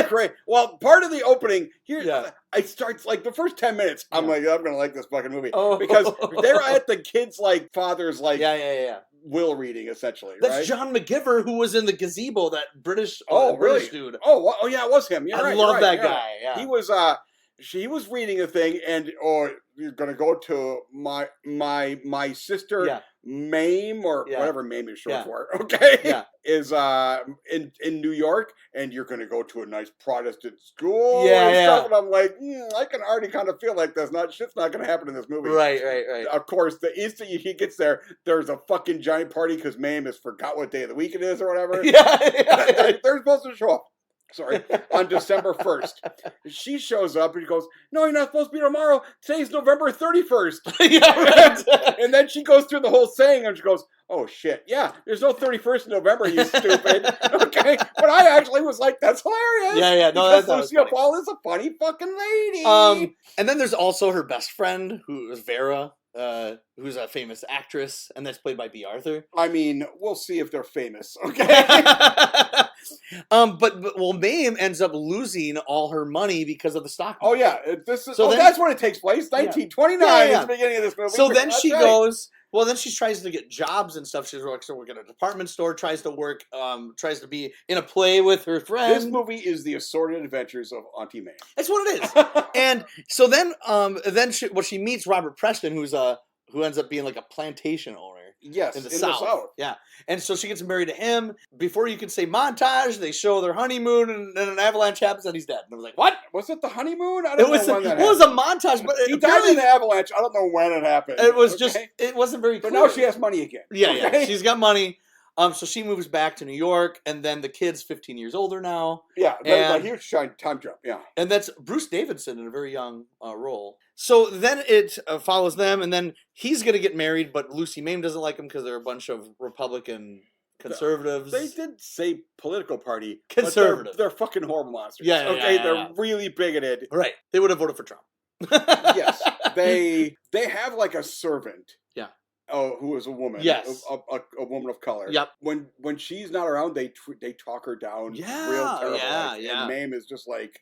S3: great. Well, part of the opening here, it starts like the first 10 minutes. I'm like, I'm gonna like this fucking movie because they're at the kid's like father's like will reading essentially.
S2: That's John McGiver, who was in the Gazebo, that British
S3: British
S2: dude.
S3: Oh yeah, it was him. You're
S2: I
S3: right,
S2: love that guy. Yeah.
S3: He was she was reading a thing, and you're gonna go to my sister MAME or whatever MAME is short for. Okay, is in New York, and you're gonna go to a nice Protestant school. Stuff, and I'm like, I can already kind of feel like shit's not gonna happen in this movie.
S2: Right.
S3: Of course, the instant he gets there, there's a fucking giant party because MAME has forgot what day of the week it is or whatever. They're supposed to show up. On December 1st. She shows up and he goes, no, you're not supposed to be tomorrow. Today's November 31st. And then she goes through the whole saying and she goes, oh shit, yeah, there's no 31st of November, you stupid. Okay, but I actually was like, that's hilarious. No, that's Lucille Ball is a funny fucking lady.
S2: And then there's also her best friend, who is Vera, who's a famous actress, and that's played by B. Arthur.
S3: I mean, we'll see if they're famous, okay?
S2: But MAME ends up losing all her money because of the stock market.
S3: Oh yeah, that's when it takes place. 1929 is the beginning of this movie.
S2: So then she goes. Well, then she tries to get jobs and stuff. She's working at a department store, tries to be in a play with her friend.
S3: This movie is the assorted adventures of Auntie May.
S2: That's what it is. And so then she meets Robert Preston, who ends up being like a plantation owner.
S3: Yes,
S2: in the South. Yeah. And so she gets married to him. Before you can say montage, they show their honeymoon, and then an avalanche happens and he's dead. And I was like, what?
S3: Was it the honeymoon? I don't know when that happened.
S2: It was a montage, but
S3: he died in the avalanche. I don't know when it happened.
S2: It was it wasn't very clear.
S3: But now she has money again.
S2: Yeah. She's got money. So she moves back to New York, and then the kid's 15 years older now.
S3: Yeah, that's a huge time jump, yeah.
S2: And that's Bruce Davidson in a very young role. So then it follows them, and then he's going to get married, but Lucy MAME doesn't like him because they're a bunch of Republican conservatives.
S3: They did say political party.
S2: Conservative.
S3: They're fucking horrible monsters. They're really bigoted.
S2: Right. They would have voted for Trump.
S3: Yes. They have like a servant.
S2: Yeah.
S3: Oh, who is a woman?
S2: Yes,
S3: a woman of color.
S2: Yep.
S3: When she's not around, they talk her down.
S2: Yeah,
S3: real terrible. And MAME is just like,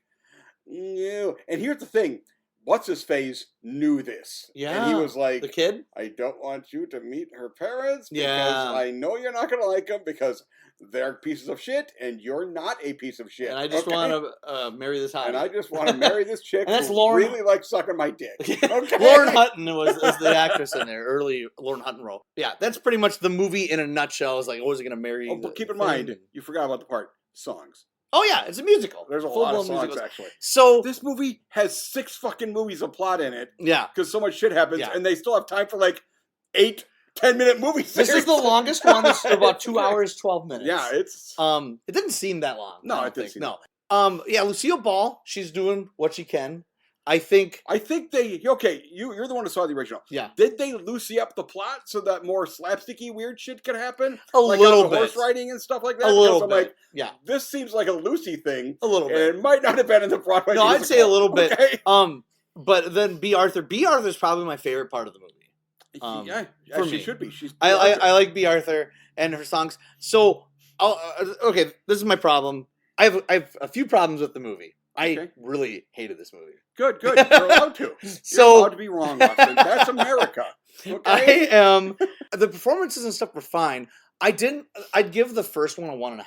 S3: no. And here's the thing: what's his face knew this.
S2: Yeah,
S3: and he was like,
S2: the kid.
S3: I don't want you to meet her parents because I know you're not gonna like them because they're pieces of shit, and you're not a piece of shit.
S2: And I just want to marry this hottie.
S3: And I just want to marry this chick
S2: and that's
S3: who
S2: Lauren...
S3: really likes sucking my dick. Okay?
S2: Lauren Hutton was the actress in there, early Lauren Hutton role. Yeah, that's pretty much the movie in a nutshell. It's like, was he going to marry?
S3: Oh, but keep in mind, you forgot about the part, songs.
S2: Oh yeah, it's a musical.
S3: There's a lot of songs actually.
S2: So
S3: this movie has 6 fucking movies of plot in it.
S2: Yeah,
S3: because so much shit happens, and they still have time for like 8 10-minute movie series.
S2: This is the longest one. It's about 2 hours, 12 minutes.
S3: Yeah, it's
S2: it didn't seem that long.
S3: No, it didn't seem.
S2: No. Yeah, Lucille Ball, she's doing what she can. I think
S3: they you're the one who saw the original.
S2: Yeah.
S3: Did they Lucy up the plot so that more slapsticky weird shit could happen?
S2: A little bit.
S3: Horse riding and stuff like that?
S2: A little bit.
S3: Like,
S2: yeah.
S3: This seems like a Lucy thing.
S2: A little bit.
S3: And it might not have been in the Broadway
S2: musical. I'd say a little bit.
S3: Okay.
S2: But then B. Arthur's probably my favorite part of the movie.
S3: For she should be.
S2: I like B. Arthur and her songs. So, okay, this is my problem. I have a few problems with the movie. I really hated this movie.
S3: Good. You're allowed to. You're allowed to be wrong, Austin. That's America. Okay?
S2: The performances and stuff were fine. I'd give the first one a 1.5.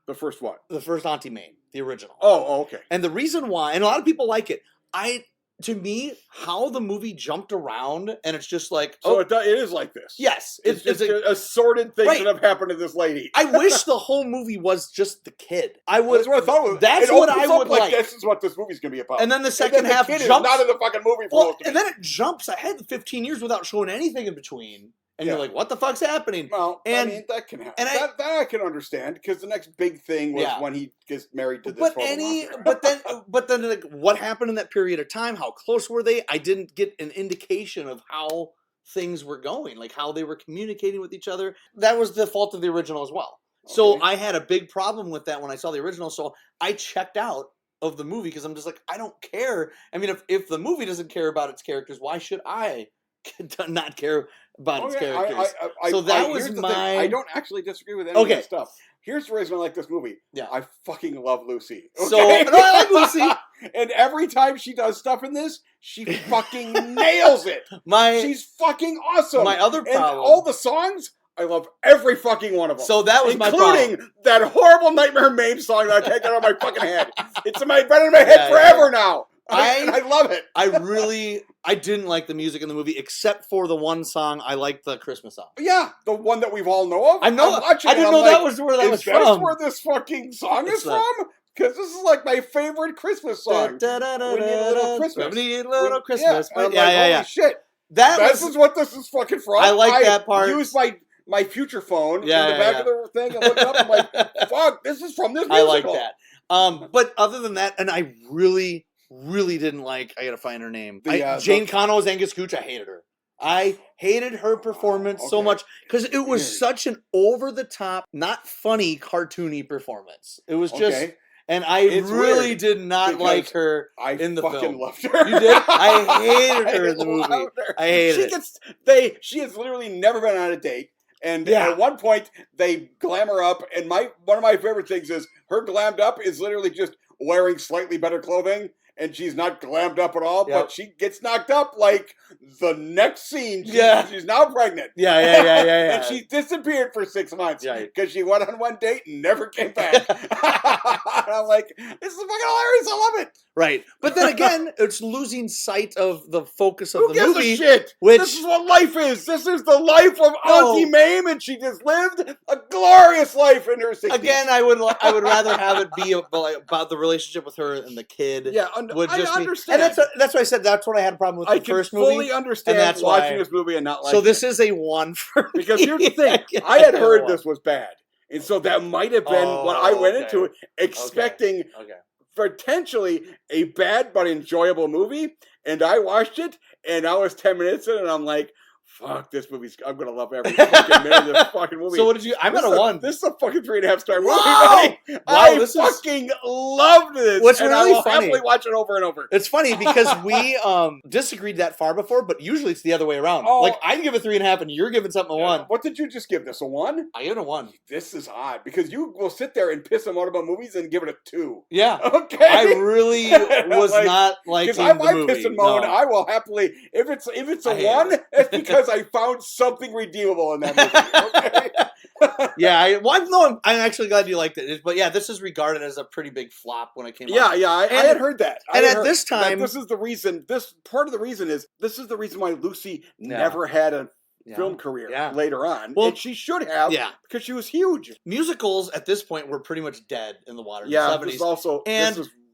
S3: The first what?
S2: The first Auntie Mame, the original.
S3: Oh, okay.
S2: And the reason why, and a lot of people like it, I to me, how the movie jumped around, and it's just like,
S3: so it is like this.
S2: Yes,
S3: it's just assorted things
S2: right.
S3: that have happened to this lady.
S2: I wish the whole movie was just the kid. I would.
S3: That's what I thought.
S2: That's what I would like.
S3: This is what this movie's gonna be about.
S2: And then the second half
S3: kid
S2: jumps.
S3: is not in the fucking movie.
S2: And then it jumps ahead 15 years without showing anything in between. And you're like, what the fuck's happening?
S3: Well, I mean, that can happen. And that I can understand, because the next big thing was when he gets married to this
S2: but then like, what happened in that period of time? How close were they? I didn't get an indication of how things were going, like how they were communicating with each other. That was the fault of the original as well. Okay. So I had a big problem with that when I saw the original. So I checked out of the movie because I'm just like, I don't care. I mean, if the movie doesn't care about its characters, why should I not care about its characters? So that was my...
S3: I don't actually disagree with any of that stuff. Here's the reason I like this movie. Yeah. I fucking love Lucy. Okay?
S2: So, no, I like Lucy.
S3: And every time she does stuff in this, she fucking nails it. She's fucking awesome.
S2: My other problem...
S3: And all the songs... I love every fucking one of them.
S2: So that was my problem.
S3: Including that horrible Nightmare MAME song that I can't get out of my fucking head. It's been in my head forever now. I love it.
S2: I didn't like the music in the movie, except for the one song. I liked the Christmas song.
S3: Yeah, the one that we've all know of.
S2: I know. I didn't know that was where that was from.
S3: Is that where this fucking song is from? Because this is like my favorite Christmas song. We need a little Christmas.
S2: We need a little Christmas.
S3: Yeah. Holy shit. This is what this is fucking from.
S2: I like that part.
S3: I use my future phone in the back of the thing and look it up. I'm like, fuck, this is from this musical.
S2: I like that. But other than that, and I really didn't like, I gotta find her name. Jane Connell as Angus Gooch, I hated her. I hated her performance so much because it was such an over-the-top, not funny, cartoony performance. It was just... And I really did not like her in the film. I fucking loved her. You did? I hated her in the movie. I hated it.
S3: She has literally never been on a date. And at one point, they glam her up. And one of my favorite things is her glammed up is literally just wearing slightly better clothing. And she's not glammed up at all, but she gets knocked up like the next scene. She's now pregnant.
S2: Yeah.
S3: And she disappeared for 6 months because she went on one date and never came back. I'm like, this is fucking hilarious. I love it.
S2: Right. But then again, it's losing sight of the focus of
S3: the movie. Who gives a shit? This is what life is. This is the life of Auntie Mame, and she just lived a glorious life in her 60s.
S2: Again, I would rather have it be about the relationship with her and the kid.
S3: Yeah, I understand.
S2: And that's why I said that's what I had a problem with the first movie.
S3: I fully understand watching this movie and not liking it.
S2: So this is a 1 for me.
S3: Because here's the thing. I had heard this was bad. And so that might have been what I went into it expecting potentially a bad but enjoyable movie. And I watched it, and I was 10 minutes in, and I'm like, fuck, this movie's... I'm going to love every fucking minute of this fucking movie.
S2: So what did you... I'm at a 1.
S3: This is a fucking 3.5-star movie. Wow, I fucking loved this.
S2: What's really
S3: I will
S2: funny...
S3: happily watch it over and over.
S2: It's funny because we disagreed that far before, but usually it's the other way around. Like, I give it 3.5 and you're giving something a 1.
S3: What did you just give this, a 1?
S2: I give it a 1.
S3: This is odd because you will sit there and piss them out about movies and give it a 2.
S2: Yeah.
S3: Okay.
S2: I really was not liking the movie.
S3: Because I piss and moan, I will happily... If it's a 1, it's because I found something redeemable in that movie. Okay?
S2: I'm actually glad you liked it. But yeah, this is regarded as a pretty big flop when it came
S3: out. Yeah, I had heard that.
S2: This time...
S3: This is the reason... Part of the reason is... This is the reason why Lucy never had a film career later on. Well, and she should have because she was huge.
S2: Musicals at this point were pretty much dead in the water in the 70s.
S3: This also...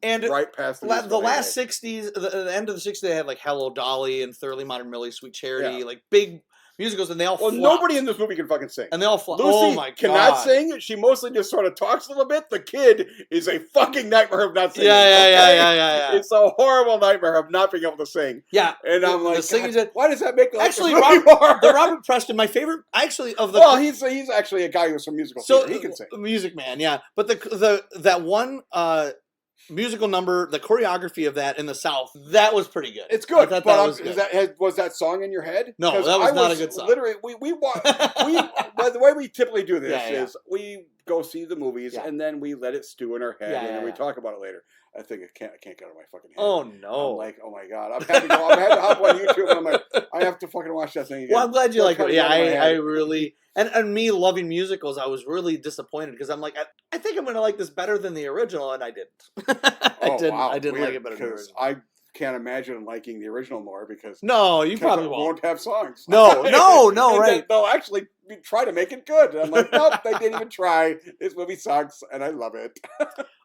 S3: And right past
S2: the last 60s, the end of the 60s, they had like Hello Dolly and Thoroughly Modern Millie, Sweet Charity, like big musicals, and they all flopped.
S3: Nobody in this movie can fucking sing.
S2: And they all flopped.
S3: Lucy
S2: oh my God.
S3: Cannot sing. She mostly just sort of talks a little bit. The kid is a fucking nightmare of not singing.
S2: Yeah.
S3: It's a horrible nightmare of not being able to sing.
S2: Yeah.
S3: And I'm like, why does that make the
S2: actually Robert Preston, my favorite of the...
S3: Well, he's actually a guy who's from musical theater. He can sing.
S2: Music man, yeah. But that one musical number, the choreography of that in the South, that was pretty good.
S3: It's good. But was that song in your head?
S2: No, that was not a good song.
S3: Literally, the way we typically do this is we go see the movies and then we let it stew in our head and then we talk about it later. I think I can't get out of my fucking head.
S2: Oh no!
S3: I'm like, oh my God! I've had to hop on YouTube and I'm like, I have to fucking watch that thing again.
S2: Well, I'm glad you like it. Yeah, I really and me loving musicals, I was really disappointed because I'm like, I think I'm going to like this better than the original, and I didn't. I didn't like it better than the original.
S3: can't imagine liking the original more because
S2: No, you probably
S3: it
S2: won't.
S3: won't have songs.
S2: No,
S3: And
S2: right.
S3: they'll actually try to make it good. And I'm like, nope, they didn't even try. This movie sucks, and I love it.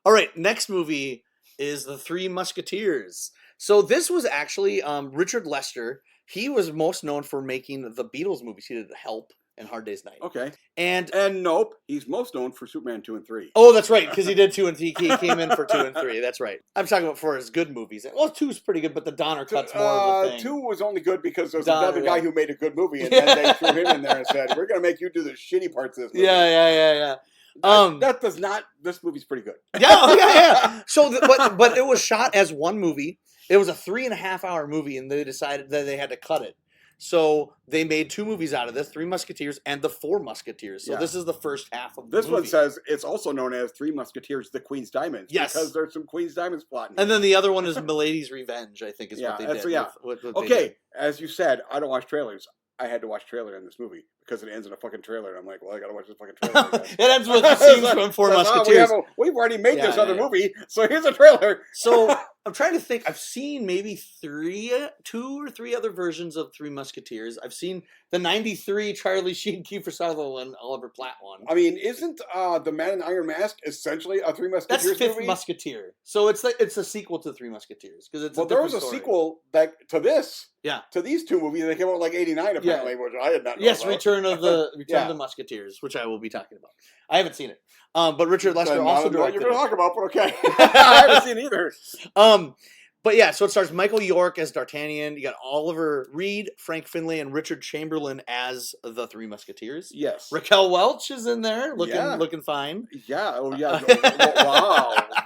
S2: All right, next movie is The Three Musketeers. So this was actually Richard Lester. He was most known for making the Beatles movies. He did Help and Hard Day's Night.
S3: Okay.
S2: And
S3: nope, he's most known for Superman 2 and 3.
S2: Oh, that's right, because he did 2 and 3. He came in for 2 and 3. That's right. I'm talking about for his good movies. Well, 2 is pretty good, but the Donner cut's more of a thing.
S3: 2 was only good because there's
S2: Donner,
S3: another guy who made a good movie, and then they threw him in there and said, "We're going to make you do the shitty parts of this movie."
S2: Yeah.
S3: That does not. This movie's pretty good.
S2: Yeah. So, but it was shot as one movie. It was a 3.5-hour movie, and they decided that they had to cut it. So they made 2 movies out of this: Three Musketeers and The Four Musketeers. So this is the first half of the movie.
S3: This one says it's also known as Three Musketeers: The Queen's Diamonds.
S2: Yes,
S3: because there's some Queen's Diamonds plot.
S2: And then the other one is Milady's Revenge. I think is what they did.
S3: Yeah. Okay, as you said, I don't watch trailers. I had to watch trailer in this movie because it ends in a fucking trailer. And I'm like, well, I gotta watch this fucking trailer again.
S2: It ends with the scenes from Four Musketeers.
S3: We've already made this other movie, so here's a trailer.
S2: So I'm trying to think. I've seen maybe 2 or 3 other versions of Three Musketeers. I've seen the '93 Charlie Sheen, Kiefer Sutherland, Oliver Platt one.
S3: I mean, isn't the Man in Iron Mask essentially a Three Musketeers movie?
S2: That's Fifth Musketeer. So it's a sequel to Three Musketeers because it's
S3: there was a sequel back to this.
S2: Yeah.
S3: To these 2 movies, they came out like '89 apparently, which I had not known about.
S2: Return of the Musketeers, which I will be talking about. I haven't seen it, but Richard Lester also directed.
S3: What you're going to talk about, but okay, I haven't seen it either.
S2: But yeah, so it stars Michael York as D'Artagnan. You got Oliver Reed, Frank Finlay, and Richard Chamberlain as the Three Musketeers.
S3: Yes.
S2: Raquel Welch is in there, looking fine.
S3: Yeah. Oh yeah.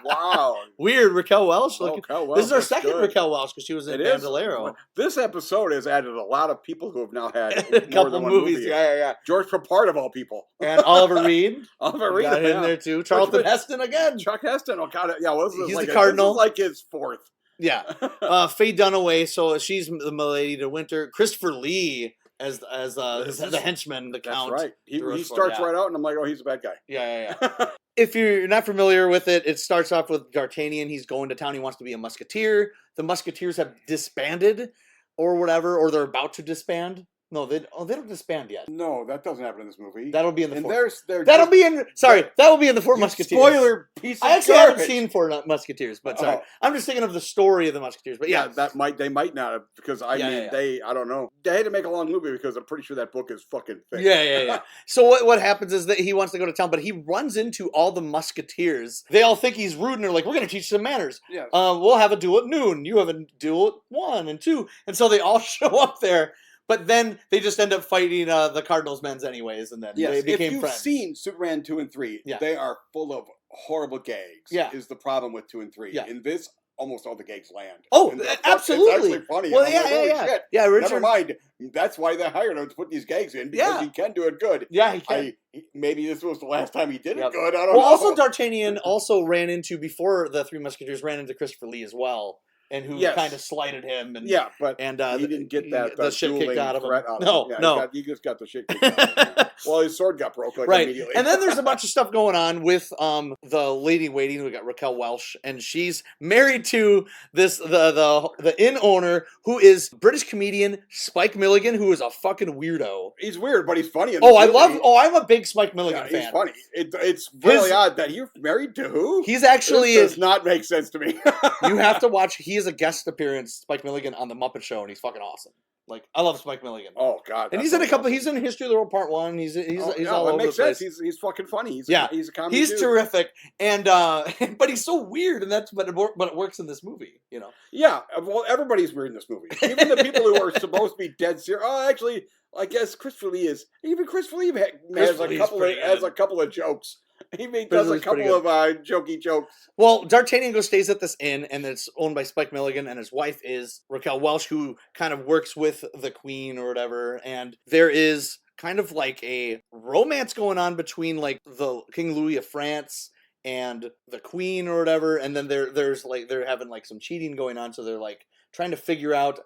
S3: Wow.
S2: Weird, Raquel Welch.
S3: Raquel Welch.
S2: This is our second Raquel Welch because she was in Bandolero.
S3: This episode has added a lot of people who have now had
S2: a couple movies.
S3: Movie.
S2: Yeah.
S3: George Papard of all people,
S2: and Oliver Reed.
S3: Oliver Reed
S2: got in there too. Charlton Heston again.
S3: Chuck Heston. Oh God. Yeah. Well,
S2: he's the Cardinal.
S3: This is like his 4th.
S2: Yeah. Faye Dunaway, so she's the Milady de Winter. Christopher Lee as the henchman, the Count.
S3: That's right. He starts right out, and I'm like, oh, he's a bad guy.
S2: Yeah. If you're not familiar with it, it starts off with D'Artagnan. He's going to town. He wants to be a musketeer. The Musketeers have disbanded or whatever, or they're about to disband. No, they don't disband yet.
S3: No, that doesn't happen in this movie.
S2: That'll be in the
S3: That'll
S2: be in the Four Musketeers.
S3: Spoiler piece of
S2: I actually haven't seen Four Musketeers, but sorry. I'm just thinking of the story of the Musketeers. But yeah,
S3: they might not have because I don't know. They had to make a long movie because I'm pretty sure that book is fucking thick.
S2: Yeah. So what happens is that he wants to go to town, but he runs into all the Musketeers. They all think he's rude, and they're like, "We're going to teach some manners.
S3: Yeah.
S2: We'll have a duel at noon. You have a duel at 1 and 2." And so they all show up there. But then they just end up fighting the Cardinals' men anyways, and then they became friends.
S3: If you've seen Superman 2 and 3, they are full of horrible gags.
S2: Yeah.
S3: Is the problem with 2 and 3.
S2: Yeah.
S3: In this, almost all the gags land.
S2: Oh, absolutely.
S3: It's actually funny.
S2: Well,
S3: Shit.
S2: Yeah, Richard.
S3: Never mind. That's why they hired him to put these gags in, because he can do it good.
S2: Yeah, he can.
S3: Maybe this was the last time he did it good. I don't know.
S2: Well, also D'Artagnan ran into, before the Three Musketeers, ran into Christopher Lee as well. And who kind of slighted him. And,
S3: he
S2: he
S3: didn't get the
S2: shit kicked out of him.
S3: No. He just got the shit kicked out of him. Well, his sword got broke immediately.
S2: And then there's a bunch of stuff going on with the lady waiting. We got Raquel Welch, and she's married to the inn owner, who is British comedian Spike Milligan, who is a fucking weirdo.
S3: He's weird, but he's funny.
S2: I'm a big Spike Milligan fan.
S3: He's funny. It's really odd that you're married to who?
S2: He's actually
S3: this does not make sense to me.
S2: You have to watch. He is a guest appearance, Spike Milligan, on the Muppet Show, and he's fucking awesome. Like, I love Spike Milligan.
S3: Oh God!
S2: And he's in a couple. Awesome. He's in History of the World Part 1. He's all over the place.
S3: He's fucking funny. He's a comedy.
S2: He's terrific, and but he's so weird, and but it works in this movie, you know.
S3: Yeah, well, everybody's weird in this movie. Even the people who are supposed to be dead serious. Oh, actually, I guess Christopher Lee is. Even Christopher Lee has a couple of jokes. He does a couple of jokey jokes.
S2: Well, D'Artagnan stays at this inn, and it's owned by Spike Milligan, and his wife is Raquel Welch, who kind of works with the Queen or whatever. And there is kind of like a romance going on between like the King Louis of France and the Queen or whatever. And then there's like they're having like some cheating going on, so they're like trying to figure out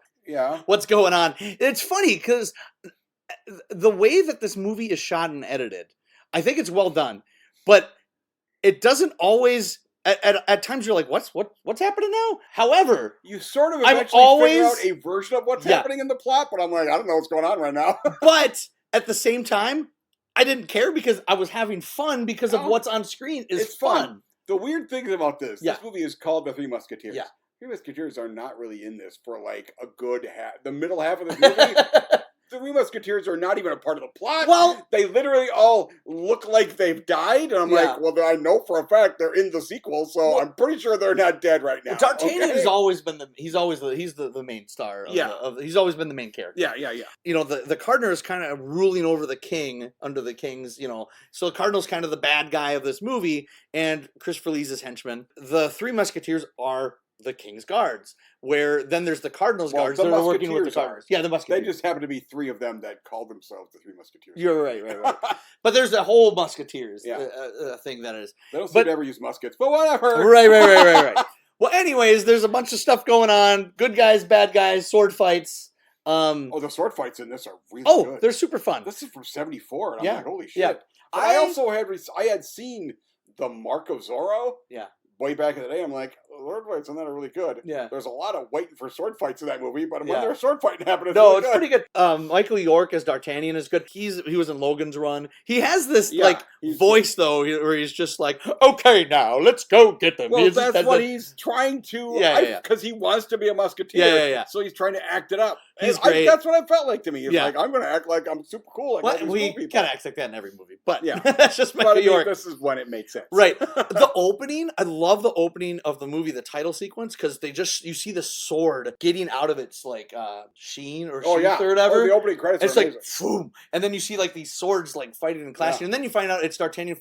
S2: what's going on. It's funny because the way that this movie is shot and edited, I think it's well done. But it doesn't always at times you're like, what's happening now? However,
S3: you sort of
S2: I'm
S3: eventually figure
S2: always
S3: out a version of what's happening in the plot, but I'm like, I don't know what's going on right now.
S2: But at the same time, I didn't care because I was having fun because of what's on screen is
S3: it's fun. The weird thing about this movie is called The Three Musketeers.
S2: Yeah.
S3: Three Musketeers are not really in this for like a good half. The middle half of this movie, the Three Musketeers are not even a part of the plot.
S2: Well,
S3: they literally all look like they've died, and I'm like, well, I know for a fact they're in the sequel, so I'm pretty sure they're not dead right now.
S2: D'Artagnan has always been he's the main star. He's always been the main character.
S3: Yeah.
S2: You know, the Cardinal is kind of ruling over the king under the king's. You know, so the Cardinal's kind of the bad guy of this movie, and Christopher Lee's his henchman. The Three Musketeers are the King's Guards, where then there's the Cardinal's guards that are working with the Cardinals. Yeah, the Musketeers.
S3: They just happen to be three of them that call themselves the Three Musketeers.
S2: You're right. But there's a whole Musketeers thing that is.
S3: They don't seem to ever use muskets, but whatever.
S2: Right. Well, anyways, there's a bunch of stuff going on. Good guys, bad guys, sword fights.
S3: The sword fights in this are really good.
S2: Oh, they're super fun.
S3: This is from '74, and I'm like, holy shit.
S2: Yeah.
S3: I also had seen The Mark of Zorro.
S2: Yeah.
S3: Way back in the day, I'm like, sword fights in that are really good.
S2: Yeah.
S3: There's a lot of waiting for sword fights in that movie, but when there's sword fighting happening,
S2: it's pretty good. Michael York as D'Artagnan is good. He was in Logan's Run. He has this voice though, where he's just like, okay, now let's go get them.
S3: Well, that's what he's trying to. Because he wants to be a musketeer.
S2: Yeah.
S3: So he's trying to act it up.
S2: He's great.
S3: That's what I felt like to me. He's like, I'm going to act like I'm super cool. Like
S2: we kind of act like that in every movie, but that's just Michael York.
S3: This is when it made sense,
S2: right? The opening, I love the opening of the movie, the title sequence, because you see the sword getting out of its like sheen or sheath or whatever.
S3: The opening credits.
S2: It's like boom, and then you see like these swords like fighting and clashing, and then you find out it's D'Artagnan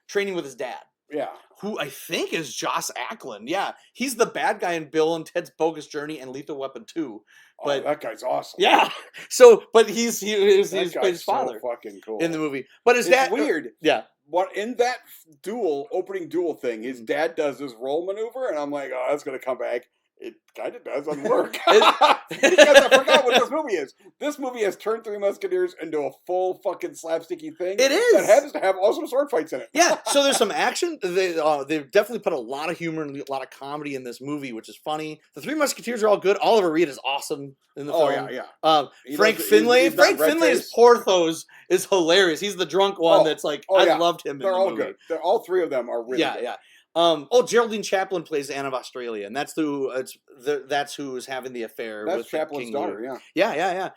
S2: training with his dad.
S3: Yeah.
S2: Who I think is Joss Ackland. Yeah. He's the bad guy in Bill and Ted's Bogus Journey and Lethal Weapon 2. But
S3: that guy's awesome.
S2: Yeah. So, but he was his father
S3: fucking cool
S2: in the movie. But his dad.
S3: Weird.
S2: Yeah.
S3: What in that opening duel thing, his dad does this roll maneuver, and I'm like, oh, that's gonna come back. It kind of doesn't work. Because I forgot what this movie is. This movie has turned Three Musketeers into a full fucking slapsticky thing.
S2: It is.
S3: That happens to have also sword fights in it.
S2: Yeah, so there's some action. They've definitely put a lot of humor and a lot of comedy in this movie, which is funny. The Three Musketeers are all good. Oliver Reed is awesome in the film.
S3: Yeah.
S2: Frank Finlay. Frank Finlay as Porthos is hilarious. He's the drunk one that's like, I loved him in the movie.
S3: They're all good. All three of them are really good. Yeah.
S2: Geraldine Chaplin plays Anne of Australia, and that's who is having the affair with
S3: Chaplin's
S2: King
S3: daughter.
S2: Louis. Yeah.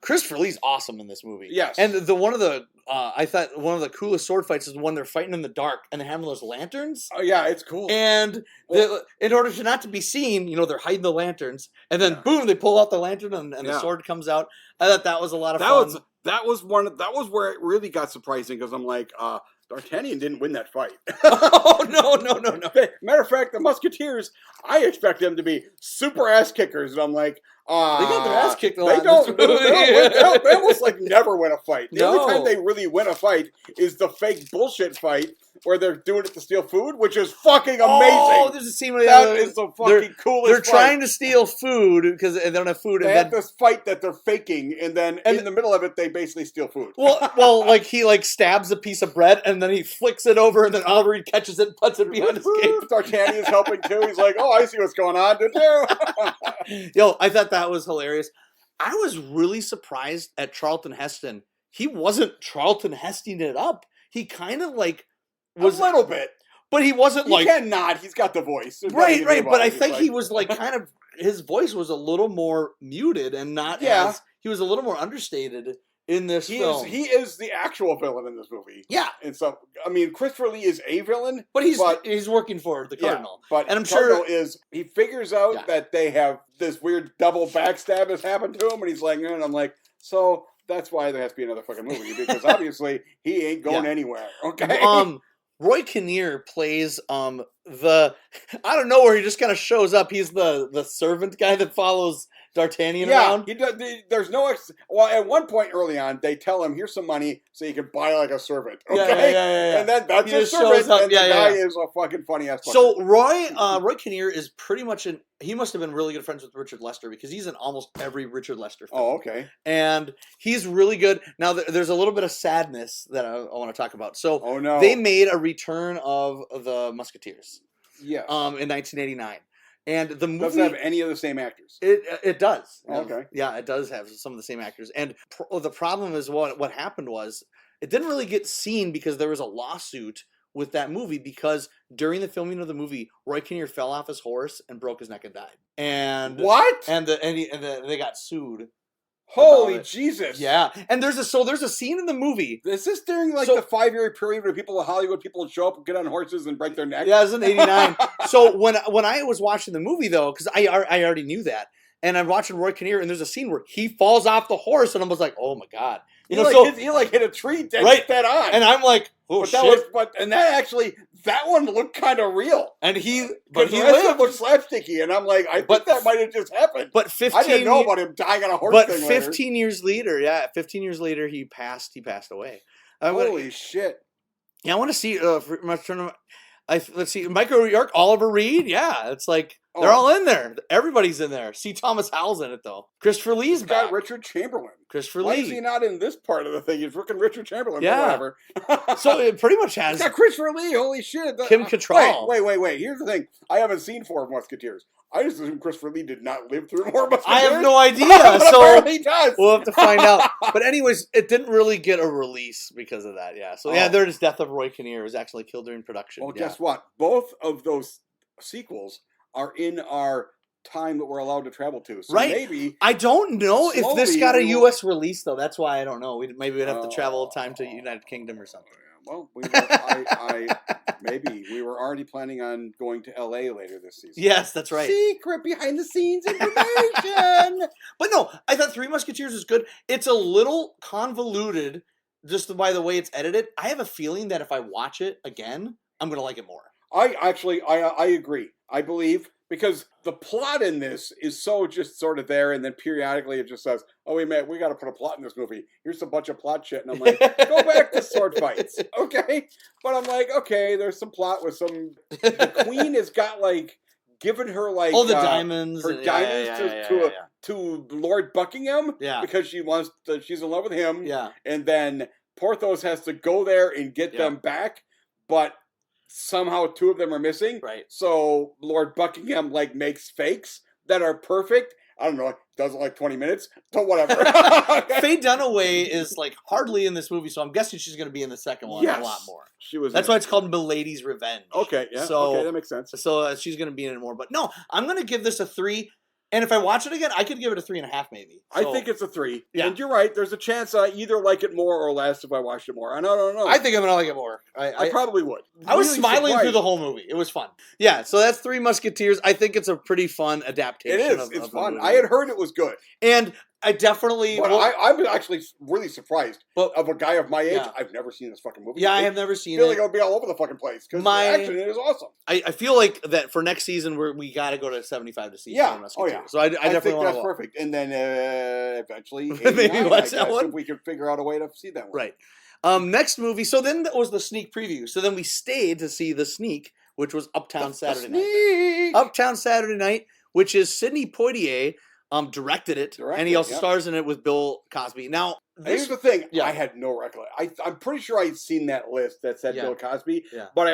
S2: Christopher Lee's awesome in this movie.
S3: Yes,
S2: and I thought one of the coolest sword fights is when they're fighting in the dark and they're having those lanterns.
S3: Oh yeah, it's cool.
S2: And in order to not to be seen, they're hiding the lanterns, and then boom, they pull out the lantern and the sword comes out. I thought that was a lot of fun.
S3: That was where it really got surprising because I'm like, D'Artagnan didn't win that fight.
S2: Oh, no.
S3: Matter of fact, the Musketeers, I expect them to be super ass kickers. And I'm like,
S2: they got their ass kicked a lot.
S3: They almost like never win a fight. The only time they really win a fight is the fake bullshit fight where they're doing it to steal food, which is fucking amazing.
S2: Oh, there's a scene where
S3: that is the fucking coolest.
S2: They're trying to steal food because they don't have food.
S3: They have this fight that they're faking, and then in the middle of it, they basically steal food.
S2: Well, like he stabs a piece of bread, and then he flicks it over, and then Oliver Reed catches it and puts it behind his cape.
S3: D'Artagnan is helping too. He's like, "Oh, I see what's going on, didn't you?"
S2: Yo, I thought that was hilarious. I was really surprised at Charlton Heston. He wasn't Charlton Hesting it up. He kind of was
S3: a little bit,
S2: but he wasn't
S3: He cannot. He's got the voice.
S2: Right. But I think he was kind of his voice was a little more muted and not as he was a little more understated in this film.
S3: He is the actual villain in this movie.
S2: Yeah.
S3: And so Christopher Lee is a villain,
S2: but he's working for the Cardinal.
S3: But
S2: and I'm
S3: Cardinal he figures out that they have this weird double backstab has happened to him, and he's like, and I'm like, so that's why there has to be another fucking movie because obviously he ain't going anywhere. Okay.
S2: Roy Kinnear plays I don't know where he just kind of shows up. He's the servant guy that follows D'Artagnan around.
S3: He does. There's no. Well, at one point early on, they tell him, "Here's some money so you can buy like a servant." Okay,
S2: yeah.
S3: And then that's
S2: He
S3: a
S2: just
S3: servant,
S2: shows up.
S3: and the guy is a fucking funny ass.
S2: So Roy Kinnear is pretty much he must have been really good friends with Richard Lester because he's in almost every Richard Lester film.
S3: Oh, okay.
S2: And he's really good. Now there's a little bit of sadness that I want to talk about. So
S3: oh no,
S2: they made a return of the Musketeers.
S3: Yes.
S2: In 1989. And the movie
S3: doesn't have any of the same actors.
S2: It does.
S3: Okay.
S2: Yeah, it does have some of the same actors. And the problem is what happened was it didn't really get seen because there was a lawsuit with that movie because during the filming of the movie, Roy Kinnear fell off his horse and broke his neck and died. And
S3: what?
S2: And they got sued.
S3: Holy Jesus!
S2: Yeah, and there's a scene in the movie.
S3: Is this during like the 5-year period where people in Hollywood people show up and get on horses and break their neck?
S2: Yeah, it was in '89. So when I was watching the movie though, because I already knew that, and I'm watching Roy Kinnear, and there's a scene where he falls off the horse, and I was like, oh my god,
S3: he hit a tree dead on,
S2: and I'm like, oh
S3: but
S2: shit.
S3: That one looked kind of real,
S2: and he
S3: looked slapsticky, and I'm like, I think that might have just happened.
S2: But
S3: I didn't know about him dying on a horse.
S2: But
S3: thing
S2: 15 years later, 15 years later, he passed away.
S3: Holy shit!
S2: Yeah, I want to see. Let's see, Michael York, Oliver Reed. Yeah, it's like they're all in there. Everybody's in there. C. Thomas Howell's in it though. Christopher Lee's back.
S3: Got Richard Chamberlain.
S2: Christopher
S3: Why
S2: Lee.
S3: is he not in this part of the thing? He's freaking Richard Chamberlain.
S2: Yeah.
S3: Whatever.
S2: So it pretty much has.
S3: It's got Christopher Lee. Holy shit!
S2: Kim Cattrall.
S3: Wait. Here's the thing. I haven't seen Four Musketeers. I just assume Christopher Lee did not live through Four Musketeers.
S2: I have no idea.
S3: So he does.
S2: We'll have to find out. But anyways, it didn't really get a release because of that. Yeah. So there's Death of Roy Kinnear was actually killed during production.
S3: Well, guess what? Both of those sequels are in our time that we're allowed to travel to. So maybe
S2: I don't know if this got a U.S. release though. That's why I don't know. Maybe we'd have to travel time to United Kingdom or something.
S3: Well, maybe we were already planning on going to L.A. later this season.
S2: Yes, that's right.
S3: Secret behind the scenes information.
S2: But no, I thought Three Musketeers was good. It's a little convoluted just by the way it's edited. I have a feeling that if I watch it again, I'm going to like it more.
S3: I agree. I believe because the plot in this is so just sort of there, and then periodically it just says, "Oh, wait a minute, we got to put a plot in this movie. Here's a bunch of plot shit," and I'm like, "Go back to sword fights, okay?" But I'm like, "Okay, there's some plot with some." The queen has got like given her like
S2: all the diamonds,
S3: to Lord Buckingham, because she's in love with him, and then Porthos has to go there and get them back, but somehow two of them are missing.
S2: Right.
S3: So Lord Buckingham like makes fakes that are perfect. I don't know, does it like 20 minutes? So whatever.
S2: Faye Dunaway is like hardly in this movie, so I'm guessing she's going to be in the second one a lot more.
S3: She was.
S2: That's why it's called Milady's Revenge.
S3: Okay, yeah. So, okay, that makes sense.
S2: So she's going to be in it more. But no, I'm going to give this a 3. And if I watch it again, I could give it a 3.5 maybe. So,
S3: I think it's a 3.
S2: Yeah.
S3: And you're right. There's a chance I either like it more or less if I watched it more. I don't know.
S2: I think I'm going to like it more.
S3: I probably would.
S2: I was smiling through the whole movie. It was fun. Yeah, so that's Three Musketeers. I think it's a pretty fun adaptation.
S3: It is. It's fun. I had heard it was good.
S2: And I definitely...
S3: But I'm actually really surprised of a guy of my age. I've never seen this fucking movie.
S2: Yeah, I have never seen it.
S3: I feel like I'll be all over the fucking place. Because the action is awesome.
S2: I feel like that for next season, we got to go to 75 to see Three Musketeers.
S3: Oh, yeah.
S2: So I definitely want to
S3: think that's perfect. And then eventually,
S2: maybe watch that one.
S3: If we can figure out a way to see that one.
S2: Right. Next movie. So then that was the sneak preview. So then we stayed to see the sneak, which was Uptown Saturday Night. Uptown Saturday Night, which is Sidney Poitier directed it, and he also stars in it with Bill Cosby. Now,
S3: here's the thing. I had no recollection. I'm pretty sure I'd seen that list that said Bill Cosby, but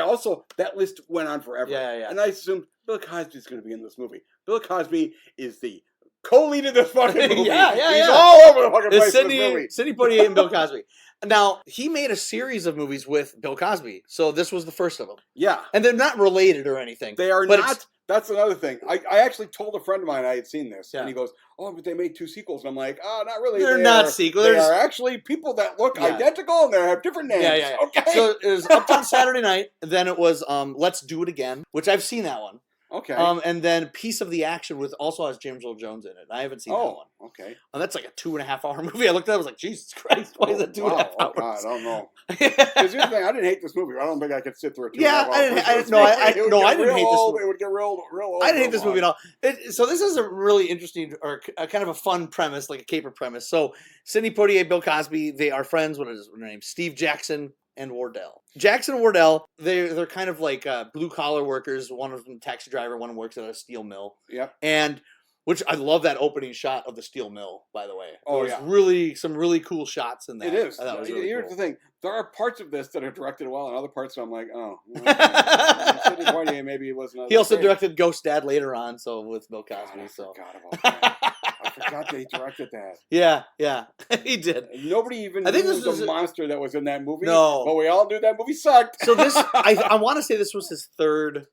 S3: that list went on forever. And I assumed Bill Cosby's going to be in this movie. Bill Cosby is the co-lead of this fucking movie. He's all over the fucking place in this movie.
S2: Sidney Poitier and Bill Cosby. Now, he made a series of movies with Bill Cosby, so this was the first of them.
S3: Yeah.
S2: And they're not related or anything.
S3: They are not. That's another thing. I actually told a friend of mine I had seen this, and he goes, "Oh, but they made 2 sequels." And I'm like, "Oh, not really.
S2: They're not sequels.
S3: They are actually people that look identical, and they have different names."
S2: Yeah.
S3: Okay.
S2: So it was Uptown Saturday Night, then it was Let's Do It Again, which I've seen that one.
S3: Okay.
S2: And then Piece of the Action also has James Earl Jones in it. I haven't seen that one.
S3: Okay.
S2: And that's like a 2.5-hour movie. I looked at it, I was like, Jesus Christ, why is it 2.5 hours?
S3: Oh God, I don't know. Because here's the thing, I didn't hate this movie. I don't think I could sit through it.
S2: I didn't hate this movie.
S3: It would get real old.
S2: I didn't hate this movie at all. So this is a really interesting or kind of a fun premise, like a caper premise. So Sidney Poitier, Bill Cosby, they are friends. What is their name? Steve Jackson and Wardell. Jackson and Wardell, they're kind of like blue collar workers. One of them a taxi driver, one of them works at a steel mill.
S3: Yep.
S2: And which I love that opening shot of the steel mill, by the way.
S3: Oh,
S2: There's really some really cool shots in that.
S3: It is. Here's the thing. There are parts of this that are directed well, and other parts I'm like, oh. Sidney Poitier, maybe he wasn't.
S2: He also directed Ghost Dad later on, so with Bill Cosby.
S3: God, I forgot about that. I forgot that he directed that.
S2: Yeah, he did.
S3: Nobody even knew the monster that was in that movie.
S2: No.
S3: But we all knew that movie sucked.
S2: So this, I want to say this was his third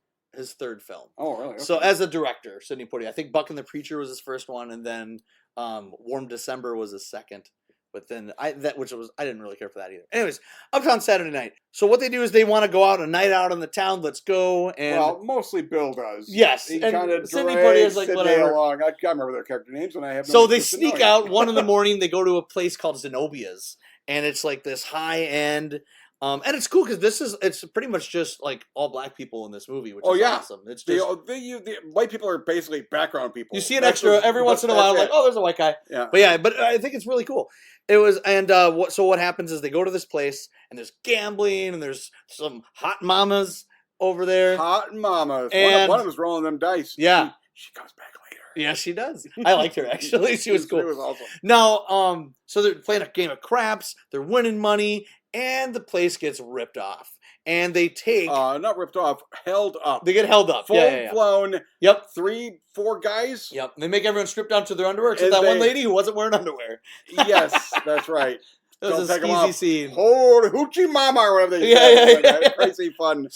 S2: film.
S3: Oh, really? Okay.
S2: So as a director, Sidney Poitier, I think Buck and the Preacher was his first one, and then Warm December was his second. But then I didn't really care for that either. Anyways, Uptown Saturday Night. So what they do is they want to go out a night out in the town. Let's go. And
S3: well, mostly Bill does.
S2: Yes,
S3: he kind of
S2: Sidney Poitier is like whatever.
S3: Along. I can't remember their character names, and I have.
S2: So they sneak out 1 a.m. They go to a place called Zenobia's, and it's like this high end. And it's cool because it's pretty much just like all black people in this movie, which is awesome. It's just
S3: the white people are basically background people.
S2: You see an extra every once in a while, like, oh, there's a white guy.
S3: Yeah,
S2: but I think it's really cool. It was, and what happens is they go to this place and there's gambling and there's some hot mamas over there.
S3: Hot mamas.
S2: And
S3: one of them's rolling them dice.
S2: Yeah,
S3: she comes back later.
S2: Yeah, she does. I liked her actually. She was cool.
S3: She was awesome.
S2: Now, so they're playing a game of craps. They're winning money. And the place gets ripped off. And they take...
S3: not ripped off, held up.
S2: They get held up.
S3: Full-blown.
S2: Yep.
S3: 3-4 guys.
S2: Yep. They make everyone strip down to their underwear, except that one lady who wasn't wearing underwear.
S3: Yes, that's right.
S2: It was a skeezy scene.
S3: Hold hoochie mama or whatever they
S2: said.
S3: Yeah. Crazy fun.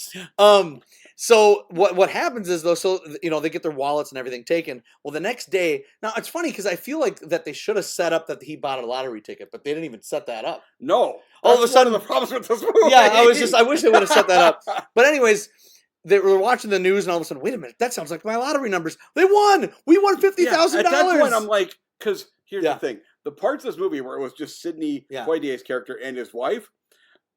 S2: So what happens is though, so they get their wallets and everything taken. Well, the next day, now it's funny because I feel like that they should have set up that he bought a lottery ticket, but they didn't even set that up.
S3: No.
S2: All of a sudden,
S3: the problems with this movie.
S2: Yeah, I wish they would have set that up. But anyways, they were watching the news and all of a sudden, wait a minute, that sounds like my lottery numbers. They won. We won $50,000.
S3: At that point, I'm like, because here's the thing: the parts of this movie where it was just Sidney Poitier's character and his wife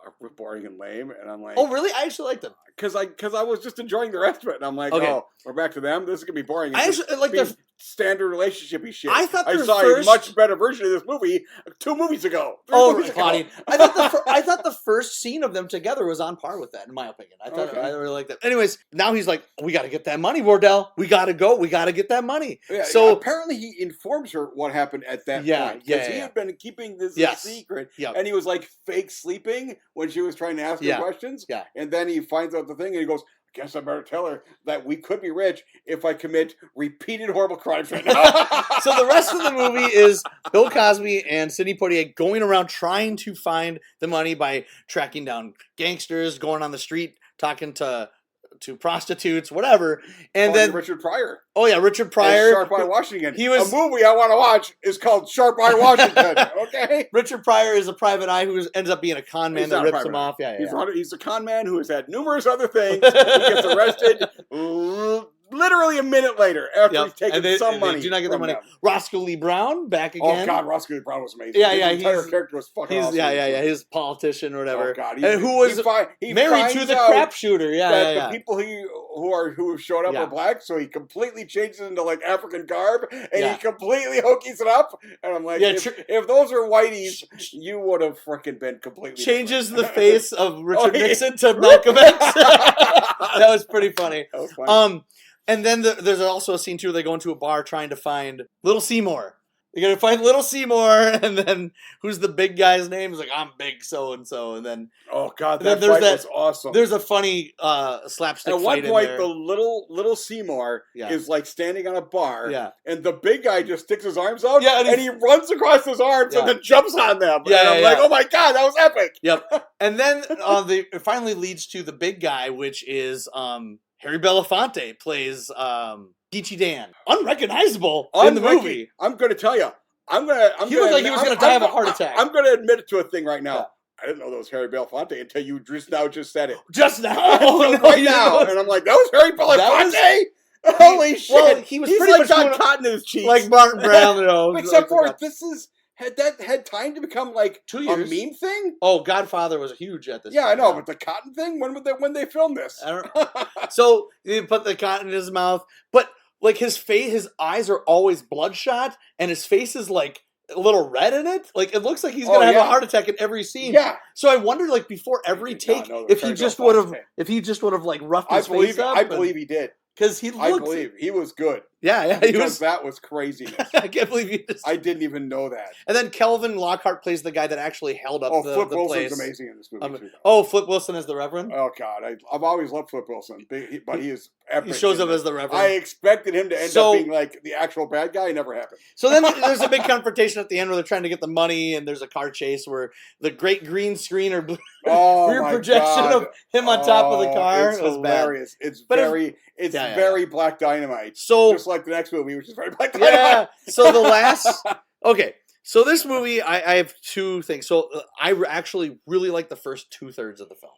S3: are boring and lame, and I'm like,
S2: oh really? I actually like them.
S3: Because I was just enjoying the rest of it, and I'm like, oh, we're back to them. This is gonna be boring.
S2: I actually like their
S3: standard relationship-y shit.
S2: I thought
S3: I saw a much better version of this movie 2 movies ago.
S2: Claudine. I thought the first scene of them together was on par with that, in my opinion. I really liked that. Anyways, now he's like, we got to get that money, Wardell. We got to go. We got to get that money.
S3: Yeah,
S2: so
S3: apparently he informs her what happened at that point. Because he had been keeping this a secret, and he was like fake sleeping when she was trying to ask him questions.
S2: Yeah.
S3: And then he finds out the thing, and he goes, guess I better tell her that we could be rich if I commit repeated horrible crimes right now.
S2: So the rest of the movie is Bill Cosby and Sidney Poitier going around trying to find the money by tracking down gangsters, going on the street, talking to prostitutes, whatever. And then
S3: Richard Pryor.
S2: Oh yeah, Richard Pryor.
S3: Sharp Eye Washington. A movie I want to watch is called Sharp Eye Washington. Okay.
S2: Richard Pryor is a private eye who ends up being a con man that rips him off. Yeah.
S3: He's a con man who has had numerous other things. He gets arrested literally a minute later after he's taken some money.
S2: Do not get the money. Roscoe Lee Brown back again.
S3: Oh God, Roscoe Lee Brown was amazing.
S2: Yeah,
S3: his entire character was fucking awesome.
S2: Yeah. His politician or whatever.
S3: Oh God,
S2: and who was married to the crap shooter. Yeah.
S3: The people who showed up were black, so he completely changes into like African garb, and he completely hokies it up. And I'm like, if those are whiteys, you would have freaking been completely
S2: changes the face of Richard Nixon to Malcolm X. That was pretty funny.
S3: That was funny.
S2: And then there's also a scene too where they go into a bar trying to find Little Seymour. They're gonna find Little Seymour, and then who's the big guy's name? He's like, I'm big so and so, and then
S3: oh God, that fight was awesome.
S2: There's a funny slapstick.
S3: At one point, the little Seymour is like standing on a bar, and the big guy just sticks his arms out, and he runs across his arms and then jumps on them. And I'm like, oh my God, that was epic.
S2: Yep. And then it finally leads to the big guy, which is Harry Belafonte plays Geechee Dan. Unrecognizable in the movie.
S3: I'm going to tell you.
S2: He looked like he was going to die of a heart attack.
S3: I'm going to admit it to a thing right now. Yeah. I didn't know that was Harry Belafonte until you just said it.
S2: Just now?
S3: Right now. And I'm like, that was Harry Belafonte? Holy shit!
S2: Well, he was
S3: He's
S2: pretty
S3: like
S2: much
S3: got
S2: doing
S3: cotton in his cheeks,
S2: like Martin Brown. You know,
S3: except for
S2: like,
S3: this is had time to become like
S2: 2
S3: a
S2: years.
S3: meme thing.
S2: Oh, Godfather was huge at this.
S3: Yeah,
S2: time,
S3: I know, but the cotton thing. When they filmed this?
S2: I don't. So he put the cotton in his mouth, but like his face, his eyes are always bloodshot, and his face is like a little red in it. Like it looks like he's gonna have a heart attack in every scene.
S3: Yeah.
S2: So I wondered, like before every take, if he just would have like roughed his face up.
S3: I believe he did.
S2: Because he looked.
S3: I believe he was good.
S2: Yeah,
S3: that was craziness.
S2: I can't believe he just.
S3: I didn't even know that.
S2: And then Kelvin Lockhart plays the guy that actually held up the
S3: Flip
S2: the
S3: Wilson's
S2: place.
S3: amazing in this movie too.
S2: Flip Wilson as the Reverend.
S3: Oh God, I've always loved Flip Wilson, but he is epic.
S2: He shows up as the Reverend.
S3: I expected him to end up being like the actual bad guy. It never happened.
S2: So then there's a big confrontation at the end where they're trying to get the money, and there's a car chase where the great green screen or rear projection of him on top of the car.
S3: It's hilarious.
S2: Bad.
S3: It's very Black Dynamite.
S2: So
S3: just like the next movie, which is very Black Dynamite. Yeah.
S2: So the last. Okay. So this movie, I have two things. So I actually really like the first 2/3 of the film,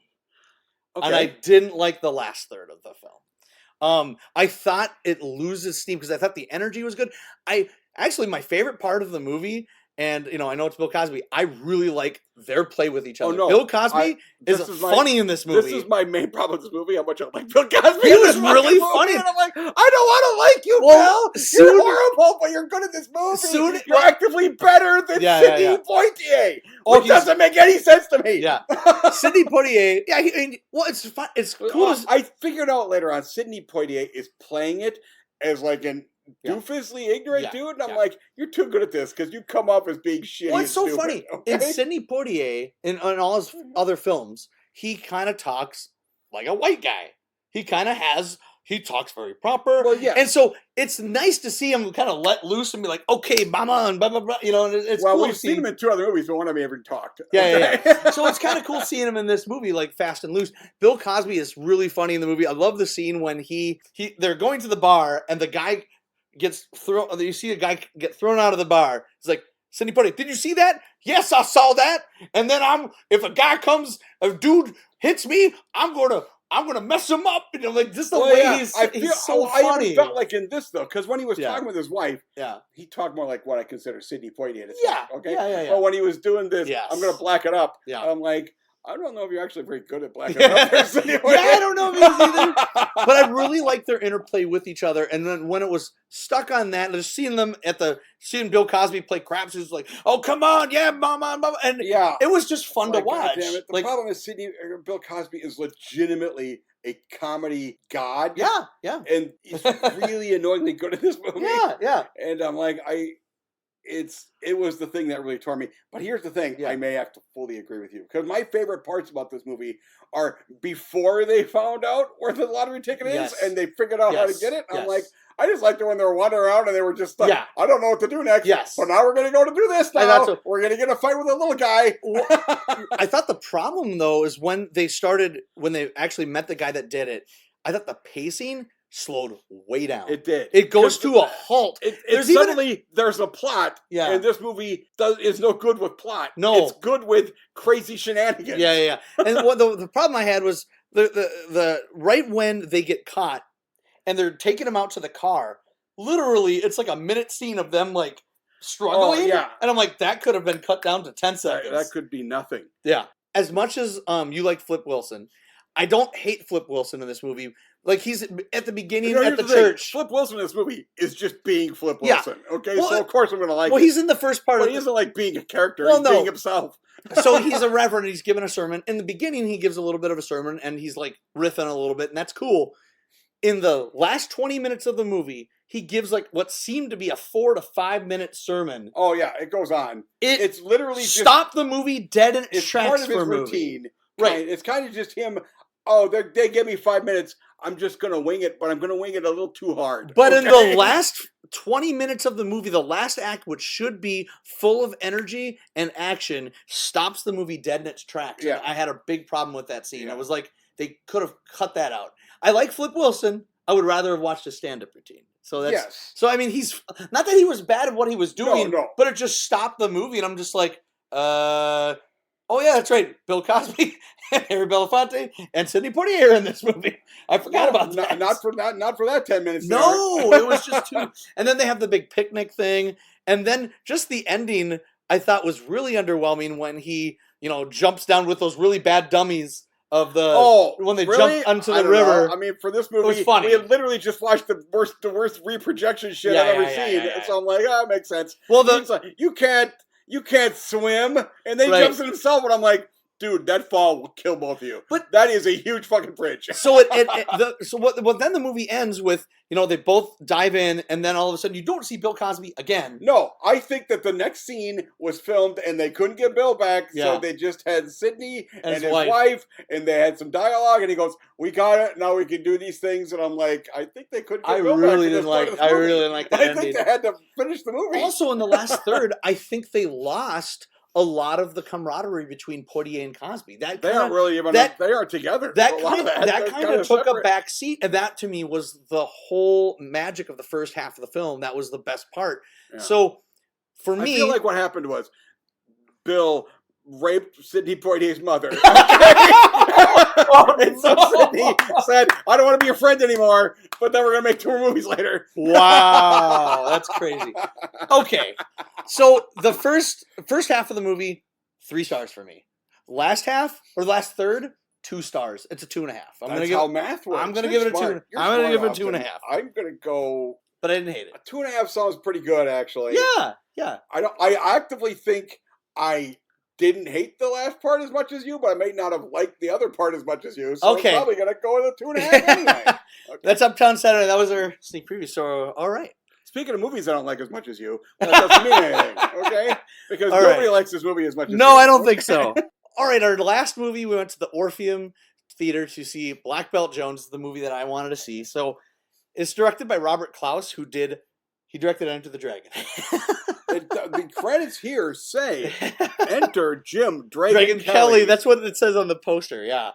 S2: and I didn't like the last third of the film. I thought it loses steam because I thought the energy was good. My favorite part of the movie, and I know it's Bill Cosby, I really like their play with each other.
S3: Oh, no.
S2: Bill Cosby is funny in this movie.
S3: This is my main problem with this movie. How much I like Bill Cosby.
S2: He was really funny.
S3: And I'm like, I don't want to like you, Bill. You're horrible, but you're good at this movie. You're actively better than Sidney Poitier. Which doesn't make any sense to me.
S2: Yeah. Sidney Poitier. Yeah, it's fun. It's cool.
S3: I figured out later on, Sidney Poitier is playing it as like an doofusly ignorant dude, and I'm like, you're too good at this because you come up as being shitty.
S2: Well, it's so
S3: stupid,
S2: funny.
S3: Okay?
S2: In Sidney Poitier, in all his other films, he kind of talks like a white guy. He talks very proper.
S3: Well, yeah.
S2: And so it's nice to see him kind of let loose and be like, okay, mama, and blah, blah, blah. And it's cool.
S3: We've seen him in 2 other movies, but one of them ever talked.
S2: Yeah. So it's kind of cool seeing him in this movie, like Fast and Loose. Bill Cosby is really funny in the movie. I love the scene when they're going to the bar and the guy gets thrown. You see a guy get thrown out of the bar. He's like, Sidney Poitier, did you see that? Yes, I saw that. And then if a dude hits me, I'm gonna mess him up. Like just the way he's so funny.
S3: I felt like in this though, because when he was talking with his wife, he talked more like what I consider Sidney Poitier. Okay. But when he was doing this, I'm gonna black it up. Yeah. I'm like, I don't know if you're actually very good at blacking up.
S2: I don't know if he is either. But I really like their interplay with each other. And then when it was stuck on that, just seeing Bill Cosby play craps, it was like, oh, come on, mama. And it was just fun to watch.
S3: The problem is Bill Cosby is legitimately a comedy god.
S2: Yeah.
S3: And he's really annoyingly good at this movie.
S2: Yeah.
S3: And I'm like, it was the thing that really tore me. But here's the thing, I may have to fully agree with you. Because my favorite parts about this movie are before they found out where the lottery ticket is and they figured out how to get it. I'm like, I just liked it when they were wandering around and they were just like, I don't know what to do next. But now we're going to go to do this now. We're going to get a fight with a little guy.
S2: I thought the problem, though, is when they actually met the guy that did it, I thought the pacing slowed way down.
S3: It did.
S2: It goes to a halt.
S3: There's a plot. Yeah. And this movie is no good with plot.
S2: No.
S3: It's good with crazy shenanigans.
S2: Yeah. And what the problem I had was the right when they get caught and they're taking him out to the car, literally it's like a minute scene of them like struggling. Oh, yeah. And I'm like, that could have been cut down to 10 seconds.
S3: That could be nothing.
S2: Yeah. As much as you like Flip Wilson, I don't hate Flip Wilson in this movie. Like, he's at the beginning at the church.
S3: Flip Wilson in this movie is just being Flip Wilson. Yeah. Okay, so of course I'm going to like it.
S2: Well, he's in the first part
S3: of it. He isn't like being a character. He's being himself.
S2: So he's a reverend. He's giving a sermon. In the beginning, he gives a little bit of a sermon, and he's like riffing a little bit, and that's cool. In the last 20 minutes of the movie, he gives like what seemed to be a 4 to 5 minute sermon.
S3: Oh, yeah, it goes on. It's literally
S2: stop the movie dead in its tracks
S3: part of his
S2: for a
S3: routine.
S2: Movie. Right.
S3: It's kind of just him. Oh, they gave me 5 minutes. I'm just going to wing it, but I'm going to wing it a little too hard.
S2: But in the last 20 minutes of the movie, the last act, which should be full of energy and action, stops the movie dead in its tracks. Yeah. I had a big problem with that scene. I was like, they could have cut that out. I like Flip Wilson. I would rather have watched a stand-up routine. So that's so I mean, he's not that he was bad at what he was doing, but it just stopped the movie, and I'm just like, oh yeah, that's right, Bill Cosby. Harry Belafonte and Sidney Poitier in this movie. I forgot about that.
S3: Not for that 10 minutes.
S2: No, it was just 2. And then they have the big picnic thing, and then just the ending I thought was really underwhelming when he, jumps down with those really bad dummies of the when they jump onto the river.
S3: Know. I mean, for this movie,
S2: it was funny.
S3: We had literally just watched the worst reprojection shit I've ever seen. Yeah. So I'm like, it makes sense.
S2: Well,
S3: like, you can't swim, and then he jumps in himself, and I'm like, dude, that fall will kill both of you. But that is a huge fucking bridge.
S2: So then the movie ends with, they both dive in, and then all of a sudden you don't see Bill Cosby again.
S3: No, I think that the next scene was filmed and they couldn't get Bill back, so they just had Sidney and his wife, and they had some dialogue, and he goes, "We got it. Now we can do these things." And I'm like, I think they couldn't get Bill back. I really didn't like that ending. I think they had to finish the movie.
S2: Also, in the last third, I think they lost a lot of the camaraderie between Poitier and Cosby. They
S3: aren't together.
S2: That kind of took a back seat, and that to me was the whole magic of the first half of the film. That was the best part. Yeah. So for me,
S3: I feel like what happened was Bill raped Sidney Poitier's mother. And so Sidney said, "I don't want to be your friend anymore," but then we're going to make 2 more movies later.
S2: Wow, that's crazy. Okay, so the first half of the movie, 3 stars for me. Last third, 2 stars. It's a 2.5.
S3: That's how math works.
S2: I'm going to give it a 2. I'm going to give it a 2.5.
S3: I'm going to go.
S2: But I didn't hate it.
S3: A 2.5 sounds pretty good, actually.
S2: Yeah.
S3: I actively think I didn't hate the last part as much as you, but I may not have liked the other part as much as you. So I'm probably going to go with a 2.5 anyway. Okay.
S2: That's Uptown Saturday. That was our sneak preview. So, all right.
S3: Speaking of movies I don't like as much as you, that doesn't mean anything, okay? Because nobody likes this movie as much as you.
S2: No, I don't think so. All right, our last movie, we went to the Orpheum Theater to see Black Belt Jones, the movie that I wanted to see. So it's directed by Robert Klaus, he directed Enter the Dragon.
S3: The credits here say, "Enter Jim Dragon
S2: Kelly." That's what it says on the poster, yeah.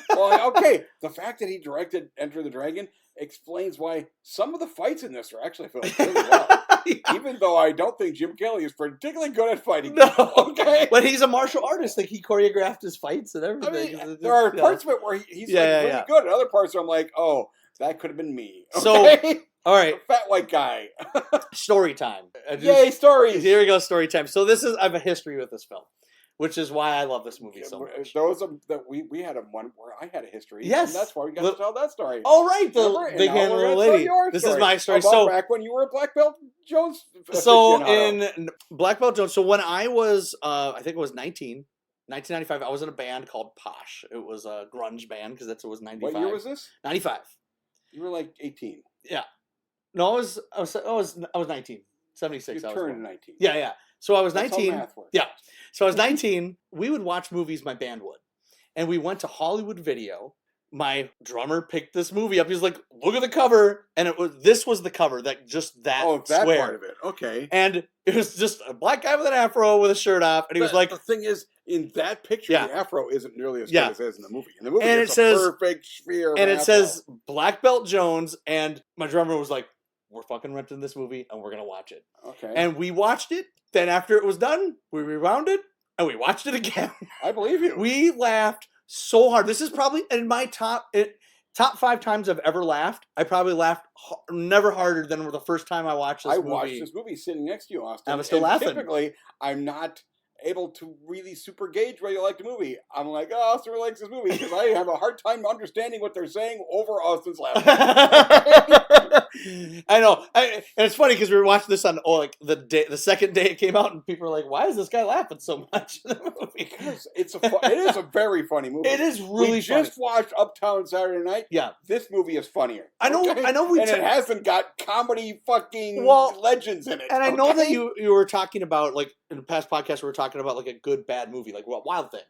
S3: Well, okay. The fact that he directed Enter the Dragon explains why some of the fights in this are actually filmed really well. Yeah. Even though I don't think Jim Kelly is particularly good at fighting.
S2: No. Okay. But he's a martial artist. Like, he choreographed his fights and everything.
S3: I mean, there are parts of it where he's really good. And other parts where I'm like, oh, that could have been me. Okay?
S2: So, all right.
S3: The fat white guy.
S2: Story time.
S3: Yay, stories.
S2: Here we go, story time. So I have a history with this film, which is why I love this movie so much.
S3: We had one where I had a history.
S2: Yes.
S3: And that's why we got to tell that story.
S2: Oh, right. The big hand little lady. This is my story.
S3: So back when you were a Black Belt Jones aficionado.
S2: So in Black Belt Jones, so when I was, I think it was 1995, I was in a band called Posh. It was a grunge band because it was 95.
S3: What year was this?
S2: 95.
S3: You were like 18.
S2: Yeah. No, I was 19. 76.
S3: You turned 19.
S2: Yeah. So I was 19.
S3: How math works.
S2: Yeah. So I was 19. We would watch movies, my band would. And we went to Hollywood Video. My drummer picked this movie up. He was like, look at the cover. And this was the cover, that
S3: square. Part of it. Okay.
S2: And it was just a black guy with an afro with a shirt off. And he was like,
S3: the thing is, in that picture, the afro isn't nearly as good as it is in the movie. In the movie, it's a perfect sphere.
S2: And it says Black Belt Jones. And my drummer was like, we're fucking renting this movie and we're going to watch it.
S3: Okay.
S2: And we watched it. Then after it was done, we rewound it and we watched it again.
S3: I believe you.
S2: We laughed so hard. This is probably in my top 5 times I've ever laughed. I probably laughed never harder than the first time I watched this movie.
S3: I watched this movie sitting next to you, Austin.
S2: I'm still laughing.
S3: Typically, I'm not able to really super gauge whether you like the movie. I'm like, oh, Austin really likes this movie because I have a hard time understanding what they're saying over Austin's laughing.
S2: I know. And it's funny because we were watching this on the second day it came out, and people were like, "Why is this guy laughing so much in the movie?"
S3: Because it is a very funny movie.
S2: It is really funny.
S3: We just watched Uptown Saturday Night.
S2: Yeah,
S3: this movie is funnier.
S2: I know.
S3: And it hasn't got comedy fucking legends in it.
S2: And I know that you were talking about, like, in the past podcast, we were talking about like a good bad movie, like Wild Thing.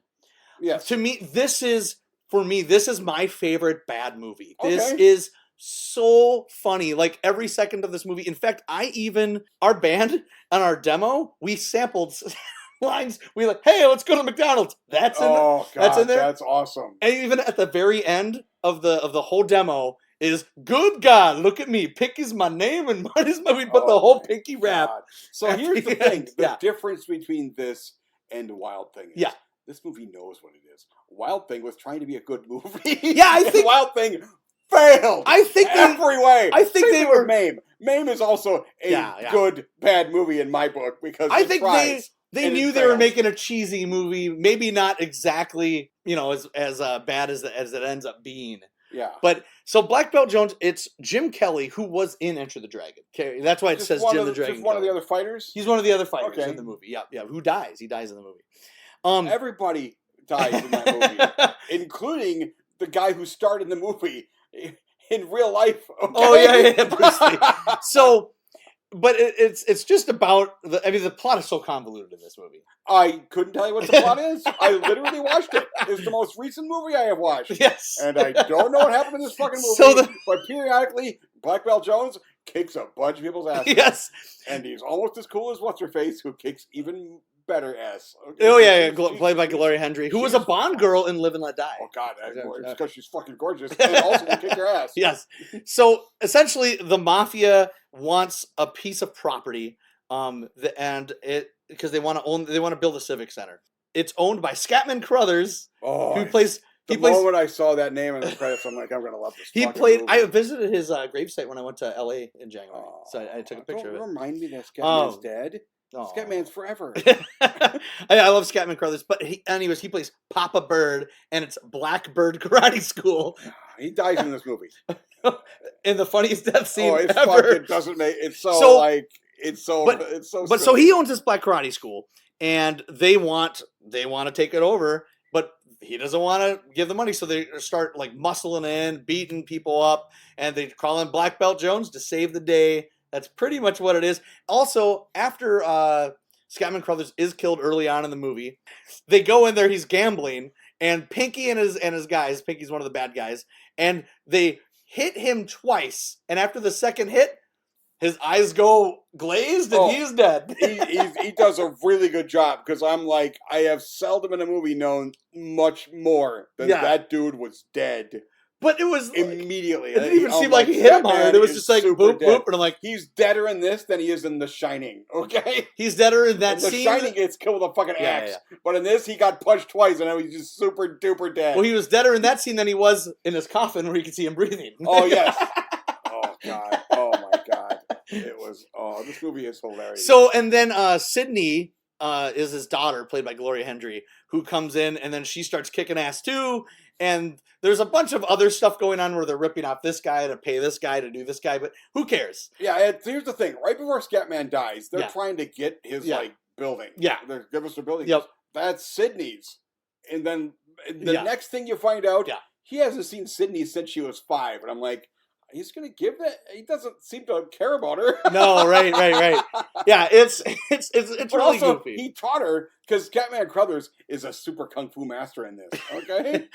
S3: Yes.
S2: To me, this is my favorite bad movie. This is so funny. Like, every second of this movie. In fact, our band on our demo, we sampled lines. We like, hey, let's go to McDonald's. That's in that's in there.
S3: That's awesome.
S2: And even at the very end of the whole demo is, good God, look at me. Pick is my name and mine is my. We put the whole pinky rap.
S3: So here's the thing: the difference between this and Wild Thing is, this movie knows what it is. Wild Thing was trying to be a good movie.
S2: Yeah, I think
S3: Wild Thing failed.
S2: I think
S3: every way.
S2: I think
S3: Same
S2: they were
S3: MAME. MAME is also a good bad movie in my book because
S2: I think
S3: tries,
S2: they knew they were making a cheesy movie, maybe not exactly, as bad as it ends up being.
S3: Yeah.
S2: But so Black Belt Jones, it's Jim Kelly, who was in Enter the Dragon. Okay, that's why it says Jim the Dragon.
S3: Just one of the other fighters?
S2: He's one of the other fighters in the movie. Yeah, yeah. Who dies? He dies in the movie.
S3: Everybody dies in that movie, including the guy who starred in the movie in real life. Okay?
S2: Oh yeah, Bruce Lee. So, but it's just about the plot is so convoluted in this movie.
S3: I couldn't tell you what the plot is. I literally watched it. It's the most recent movie I have watched.
S2: Yes.
S3: And I don't know what happened in this fucking movie, but periodically, Black Belt Jones kicks a bunch of people's asses.
S2: Yes.
S3: And he's almost as cool as What's-Her-Face, who kicks even better ass. Okay?
S2: Oh, yeah. Played by Gloria Hendry, who was a Bond girl in Live and Let Die.
S3: Oh, God. It's because she's fucking gorgeous and also will kick your ass.
S2: Yes. So, essentially, the Mafia wants a piece of property, because they want to build a civic center. It's owned by Scatman Crothers, who plays.
S3: The moment I saw that name in the credits, I'm like, I'm gonna love this.
S2: Movie. I visited his gravesite when I went to L.A. in January, so I took a picture of it.
S3: Don't remind me that Scatman's dead.
S2: Oh.
S3: Scatman's forever.
S2: I love Scatman Crothers, but he plays Papa Bird, and it's Blackbird Karate School.
S3: He dies in this movie.
S2: In the funniest death scene
S3: it
S2: ever.
S3: Fucking doesn't make it's so.
S2: But so he owns this Black Karate School, and they want to take it over, but he doesn't want to give the money, so they start like muscling in, beating people up, and they call in Black Belt Jones to save the day. That's pretty much what it is. Also, after Scatman Crothers is killed early on in the movie, they go in there. He's gambling, and Pinky and his guys. Pinky's one of the bad guys, and they hit him twice. And after the second hit, his eyes go glazed, and he's dead.
S3: he does a really good job, because I'm like, I have seldom in a movie known much more than that dude was dead.
S2: But it was
S3: immediately.
S2: It didn't even seem like he hit him hard. It was just like boop, boop, and I'm like,
S3: he's deader in this than he is in The Shining. Okay,
S2: he's deader in that
S3: scene. The Shining gets killed with a fucking axe, but in this he got punched twice, and now he's just super duper dead.
S2: Well, he was deader in that scene than he was in his coffin, where you could see him breathing.
S3: Oh yes. Oh God. Oh my God. It was. Oh, this movie is hilarious.
S2: So, and then Sydney is his daughter, played by Gloria Hendry, who comes in, and then she starts kicking ass too. And there's a bunch of other stuff going on where they're ripping off this guy to pay this guy to do this guy, but who cares?
S3: Yeah, here's the thing. Right before Scatman dies, they're trying to get his building.
S2: Yeah.
S3: They're give us a building.
S2: Yep.
S3: That's Sydney's. And then the next thing you find out, he hasn't seen Sydney since she was 5. And I'm like, he's going to give that? He doesn't seem to care about her.
S2: No, right. Yeah, it's really
S3: also,
S2: goofy.
S3: He taught her, because Scatman Crothers is a super kung fu master in this, okay?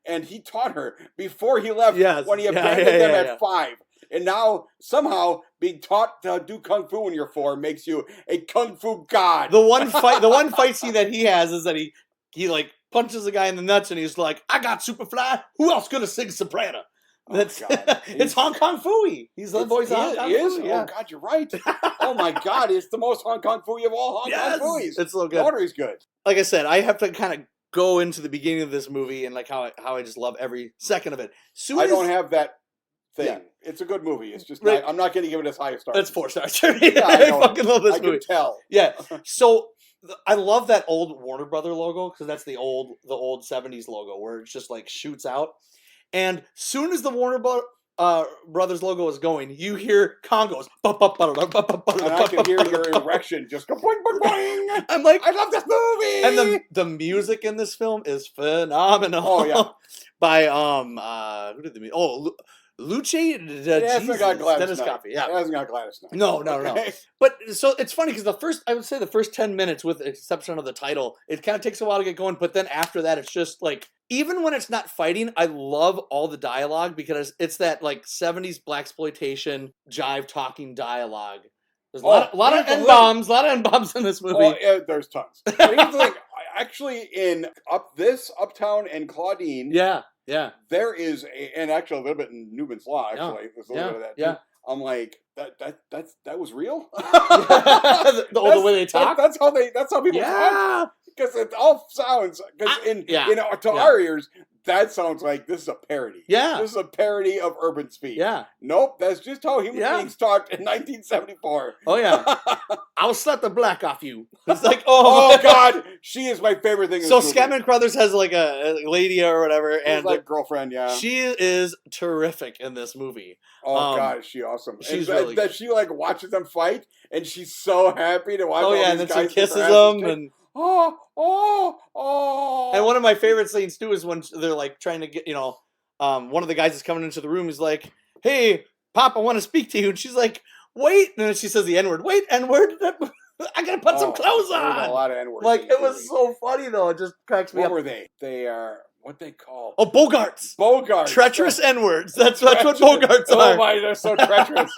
S3: And he taught her before he left when he abandoned them at 5. And now, somehow, being taught to do kung fu when you're 4 makes you a kung fu god.
S2: The one fight scene that he has is that he like punches a guy in the nuts, and he's like, I got Superfly. Who else gonna sing soprano? That's it's Hong Kong Phooey. He's the voice of Hong Kong Phooey.
S3: Oh God, you're right. Oh my God, it's the most Hong Kong Phooey of all Hong Kong Phooeys.
S2: It's so good.
S3: No wonder he's good.
S2: Like I said, I have to kind of go into the beginning of this movie and like how I just love every second of it.
S3: I don't have that thing. Yeah. It's a good movie. It's just I'm not going to give it as high a star.
S2: It's 4 stars. I fucking love this movie.
S3: I can tell.
S2: Yeah. So I love that old Warner Brother logo, because that's the old 70s logo where it just like shoots out. And soon as the Warner Brothers logo is going, you hear congos.
S3: And I can hear your erection just go boing, boing, boing.
S2: I'm like,
S3: I love this movie.
S2: And the music in this film is phenomenal.
S3: Oh yeah.
S2: By who did the music? Oh, Luce.
S3: It hasn't got Gladys Knight.
S2: Yeah,
S3: it hasn't got Gladys Knight.
S2: No. But so it's funny because I would say the first 10 minutes, with the exception of the title, it kind of takes a while to get going. But then after that, it's just like, even when it's not fighting, I love all the dialogue, because it's that like 70s blaxploitation jive talking dialogue. There's a lot of N-bombs in this movie.
S3: Oh, yeah, there's tons. But here's the thing. Actually, in Uptown and Claudine, there is and actually a little bit in Newman's Law. Actually, there's a little bit of that.
S2: Yeah.
S3: I'm like, that was real.
S2: The way they talk.
S3: That's how people talk. because it all sounds to our ears. That sounds like this is a parody.
S2: Yeah.
S3: This is a parody of urban speak.
S2: Yeah.
S3: Nope, that's just how human beings talked in 1974.
S2: Oh, yeah. I'll slap the black off you. It's like,
S3: oh God, she is my favorite thing in
S2: So
S3: this movie.
S2: Scatman Crothers has like a lady or whatever. And
S3: like girlfriend, yeah.
S2: She is terrific in this movie.
S3: Oh God, is she awesome.
S2: She's
S3: really good. That she like watches them fight, and she's so happy to watch all these
S2: and then
S3: guys
S2: she kisses them. And
S3: And
S2: one of my favorite scenes too is when they're like trying to get, one of the guys is coming into the room. He's like, "Hey, Pop, I want to speak to you." And she's like, "Wait," and then she says the N-word. "Wait, N-word? I gotta put some clothes on."
S3: A lot of N-words.
S2: Like, it was so funny though. It just cracks me up.
S3: What were they? They are what they call
S2: Bogarts.
S3: Bogarts.
S2: Treacherous N-words. That's what Bogarts are.
S3: Oh my, they're so treacherous.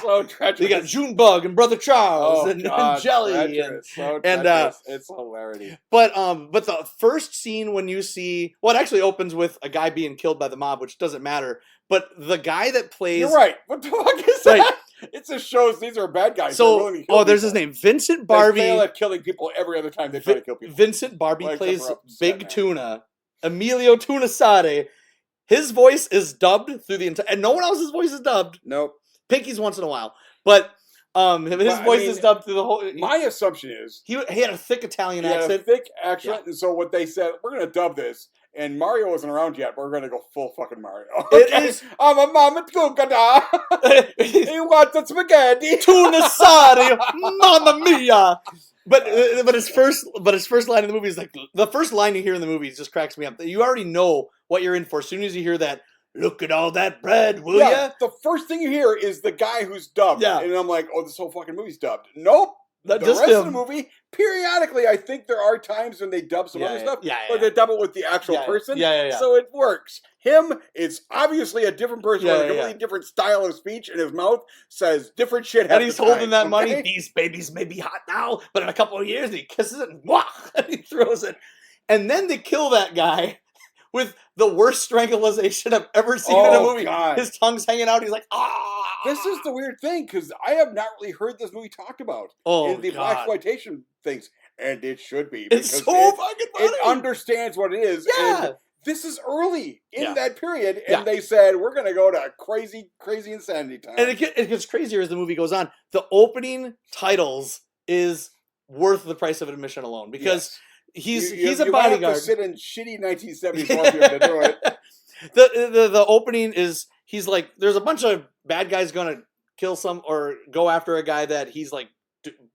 S3: So treacherous.
S2: You got Junebug and Brother Charles and Jelly
S3: it's hilarity.
S2: But the first scene when you see, well, it actually opens with a guy being killed by the mob, which doesn't matter. But the guy that plays,
S3: you're right. What the fuck is that? It just shows these are bad guys.
S2: So there's his name, Vincent Barbie.
S3: They fail at killing people every other time they try to kill people.
S2: Vincent Barbie plays Big Tuna, Emilio Tunasade. His voice is dubbed through the entire, and no one else's voice is dubbed.
S3: Nope.
S2: Pinky's once in a while, but his voice is dubbed through the whole.
S3: My assumption is
S2: he had a thick Italian accent.
S3: Had a thick accent, and so what they said, we're going to dub this. And Mario wasn't around yet, but we're going to go full fucking Mario.
S2: It is.
S3: I'm a mama tukada. He wants a spaghetti.
S2: Tunasade, mamma mia. But his first line in the movie is like, the first line you hear in the movie just cracks me up. You already know what you're in for as soon as you hear that. "Look at all that bread, will ya?"
S3: The first thing you hear is the guy who's dubbed.
S2: Yeah.
S3: And I'm like, oh, this whole fucking movie's dubbed. Nope. The rest of the movie, periodically, I think there are times when they dub some other stuff, but they dub it with the actual person, so it works. Him, it's obviously a different person with a completely different style of speech, and his mouth says different shit.
S2: And he's holding that money. "These babies may be hot now, but in a couple of years," and he kisses it, and wah, and he throws it. And then they kill that guy with the worst strangulation I've ever seen in a movie.
S3: God.
S2: His tongue's hanging out. He's like, ah.
S3: This is the weird thing, because I have not really heard this movie talked about in the blaxploitation things, and it should be.
S2: It's so fucking funny.
S3: It understands what it is.
S2: Yeah.
S3: And this is early in that period, and they said, we're going to go to crazy insanity time.
S2: And it gets crazier as the movie goes on. The opening titles is worth the price of admission alone, because he's a bodyguard.
S3: You have to sit in shitty 1970s ones to do it.
S2: The opening is, he's like, there's a bunch of bad guys gonna kill some or go after a guy that he's like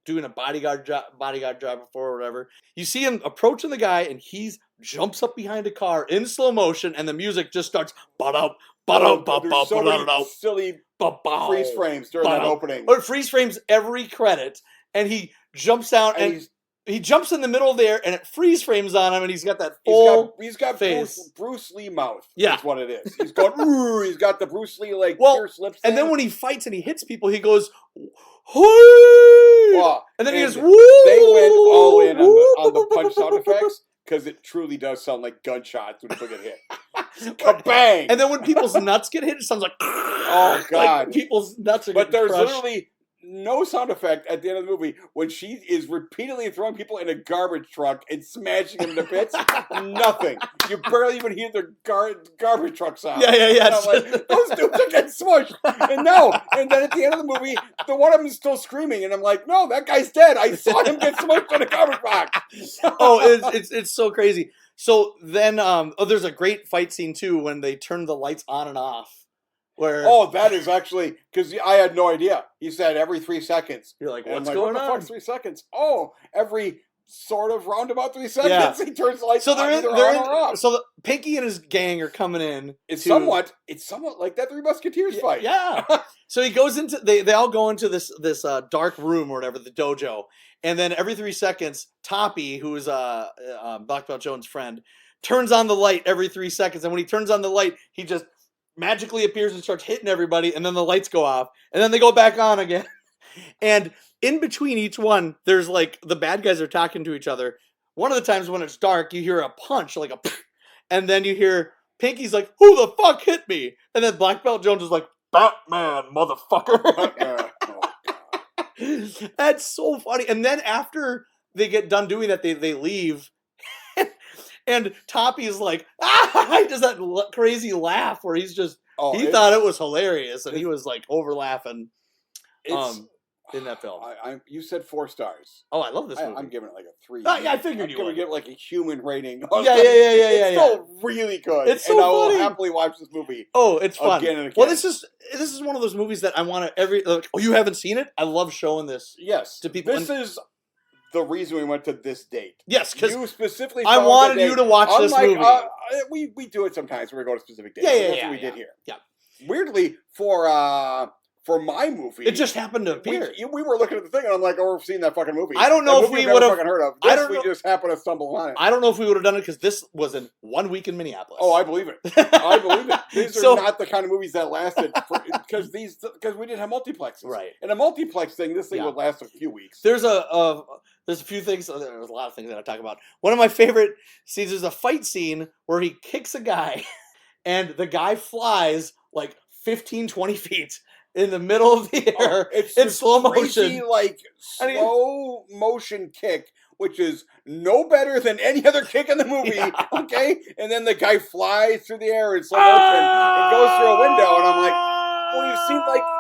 S2: doing a bodyguard job before or whatever. You see him approaching the guy, and he jumps up behind a car in slow motion, and the music just starts.
S3: There's so many silly freeze frames during that opening.
S2: Or freeze frames every credit, and he jumps out and he jumps in the middle there, and it freeze frames on him, and he's got that full
S3: He's got
S2: face.
S3: Bruce Lee mouth.
S2: Yeah.
S3: That's what it is. He's going, ooh, he's got the Bruce Lee, pierced lips.
S2: And then when he fights and he hits people, he goes, "Hoi!" And then he goes, "Woo!"
S3: They went all in on the punch sound effects, because it truly does sound like gunshots when people get hit. Kabang!
S2: And then when people's nuts get hit, it sounds like,
S3: oh, God.
S2: Like people's nuts are
S3: But
S2: getting
S3: there's
S2: crushed.
S3: literally no sound effect at the end of the movie when she is repeatedly throwing people in a garbage truck and smashing them to bits. Nothing. You barely even hear the garbage truck sound.
S2: Yeah.
S3: And I'm like, those dudes are getting smushed. And then at the end of the movie, the one of them is still screaming, and I'm like, no, that guy's dead. I saw him get smushed in a garbage box.
S2: It's so crazy. So then, there's a great fight scene too when they turn the lights on and off.
S3: That is actually, because I had no idea. He said every 3 seconds.
S2: You're like,
S3: what's
S2: going
S3: on?
S2: on?
S3: 3 seconds. Oh, every sort of roundabout 3 seconds, he turns the lights on either on or off.
S2: So Pinky and his gang are coming in.
S3: It's somewhat like that Three Musketeers fight.
S2: Yeah. So he goes into, they all go into this dark room or whatever, the dojo. And then every 3 seconds, Toppy, who is Black Belt Jones' friend, turns on the light every 3 seconds. And when he turns on the light, he just magically appears and starts hitting everybody, and then the lights go off, and then they go back on again. And in between each one, there's like, the bad guys are talking to each other. One of the times when it's dark, you hear a punch, like a and then you hear Pinky's like, "Who the fuck hit me?" And then Black Belt Jones is like, "Batman, motherfucker." That's so funny. And then after they get done doing that, they leave. And Toppy's like, ah, he does that crazy laugh where he's just, he thought it was hilarious, and he was like over laughing in that film.
S3: You said 4 stars.
S2: Oh, I love this movie.
S3: I'm giving it like a 3.
S2: Yeah, I figured you would.
S3: I'm giving it like a human rating.
S2: Yeah.
S3: It's still really good.
S2: It's so
S3: and
S2: funny.
S3: I will happily watch this movie.
S2: Oh, it's fun.
S3: Again and again.
S2: Well, this is one of those movies that I want to oh, you haven't seen it? I love showing this.
S3: Yes.
S2: To people.
S3: This is the reason we went to this date.
S2: Yes, because
S3: you specifically.
S2: I wanted you to watch this movie.
S3: We do it sometimes when we go to specific dates. That's what we did here.
S2: Yeah.
S3: Weirdly, for my movie,
S2: it just happened to appear.
S3: We were looking at the thing, and I'm like, "Oh, we've seen that fucking movie."
S2: I don't know if we would have
S3: fucking heard of. This, we just happened to stumble on it.
S2: I don't know if we would have done it because this was in 1 week in Minneapolis.
S3: Oh, I believe it. I believe it. These are not the kind of movies that lasted because we didn't have multiplexes.
S2: Right.
S3: And a multiplex thing, this thing would last a few weeks.
S2: There's a few things. There's a lot of things that I talk about. One of my favorite scenes is a fight scene where he kicks a guy, and the guy flies like 15, 20 feet in the middle of the air. It's in slow motion.
S3: Like slow motion kick, which is no better than any other kick in the movie. Yeah. Okay, and then the guy flies through the air in slow motion and goes through a window, and I'm like,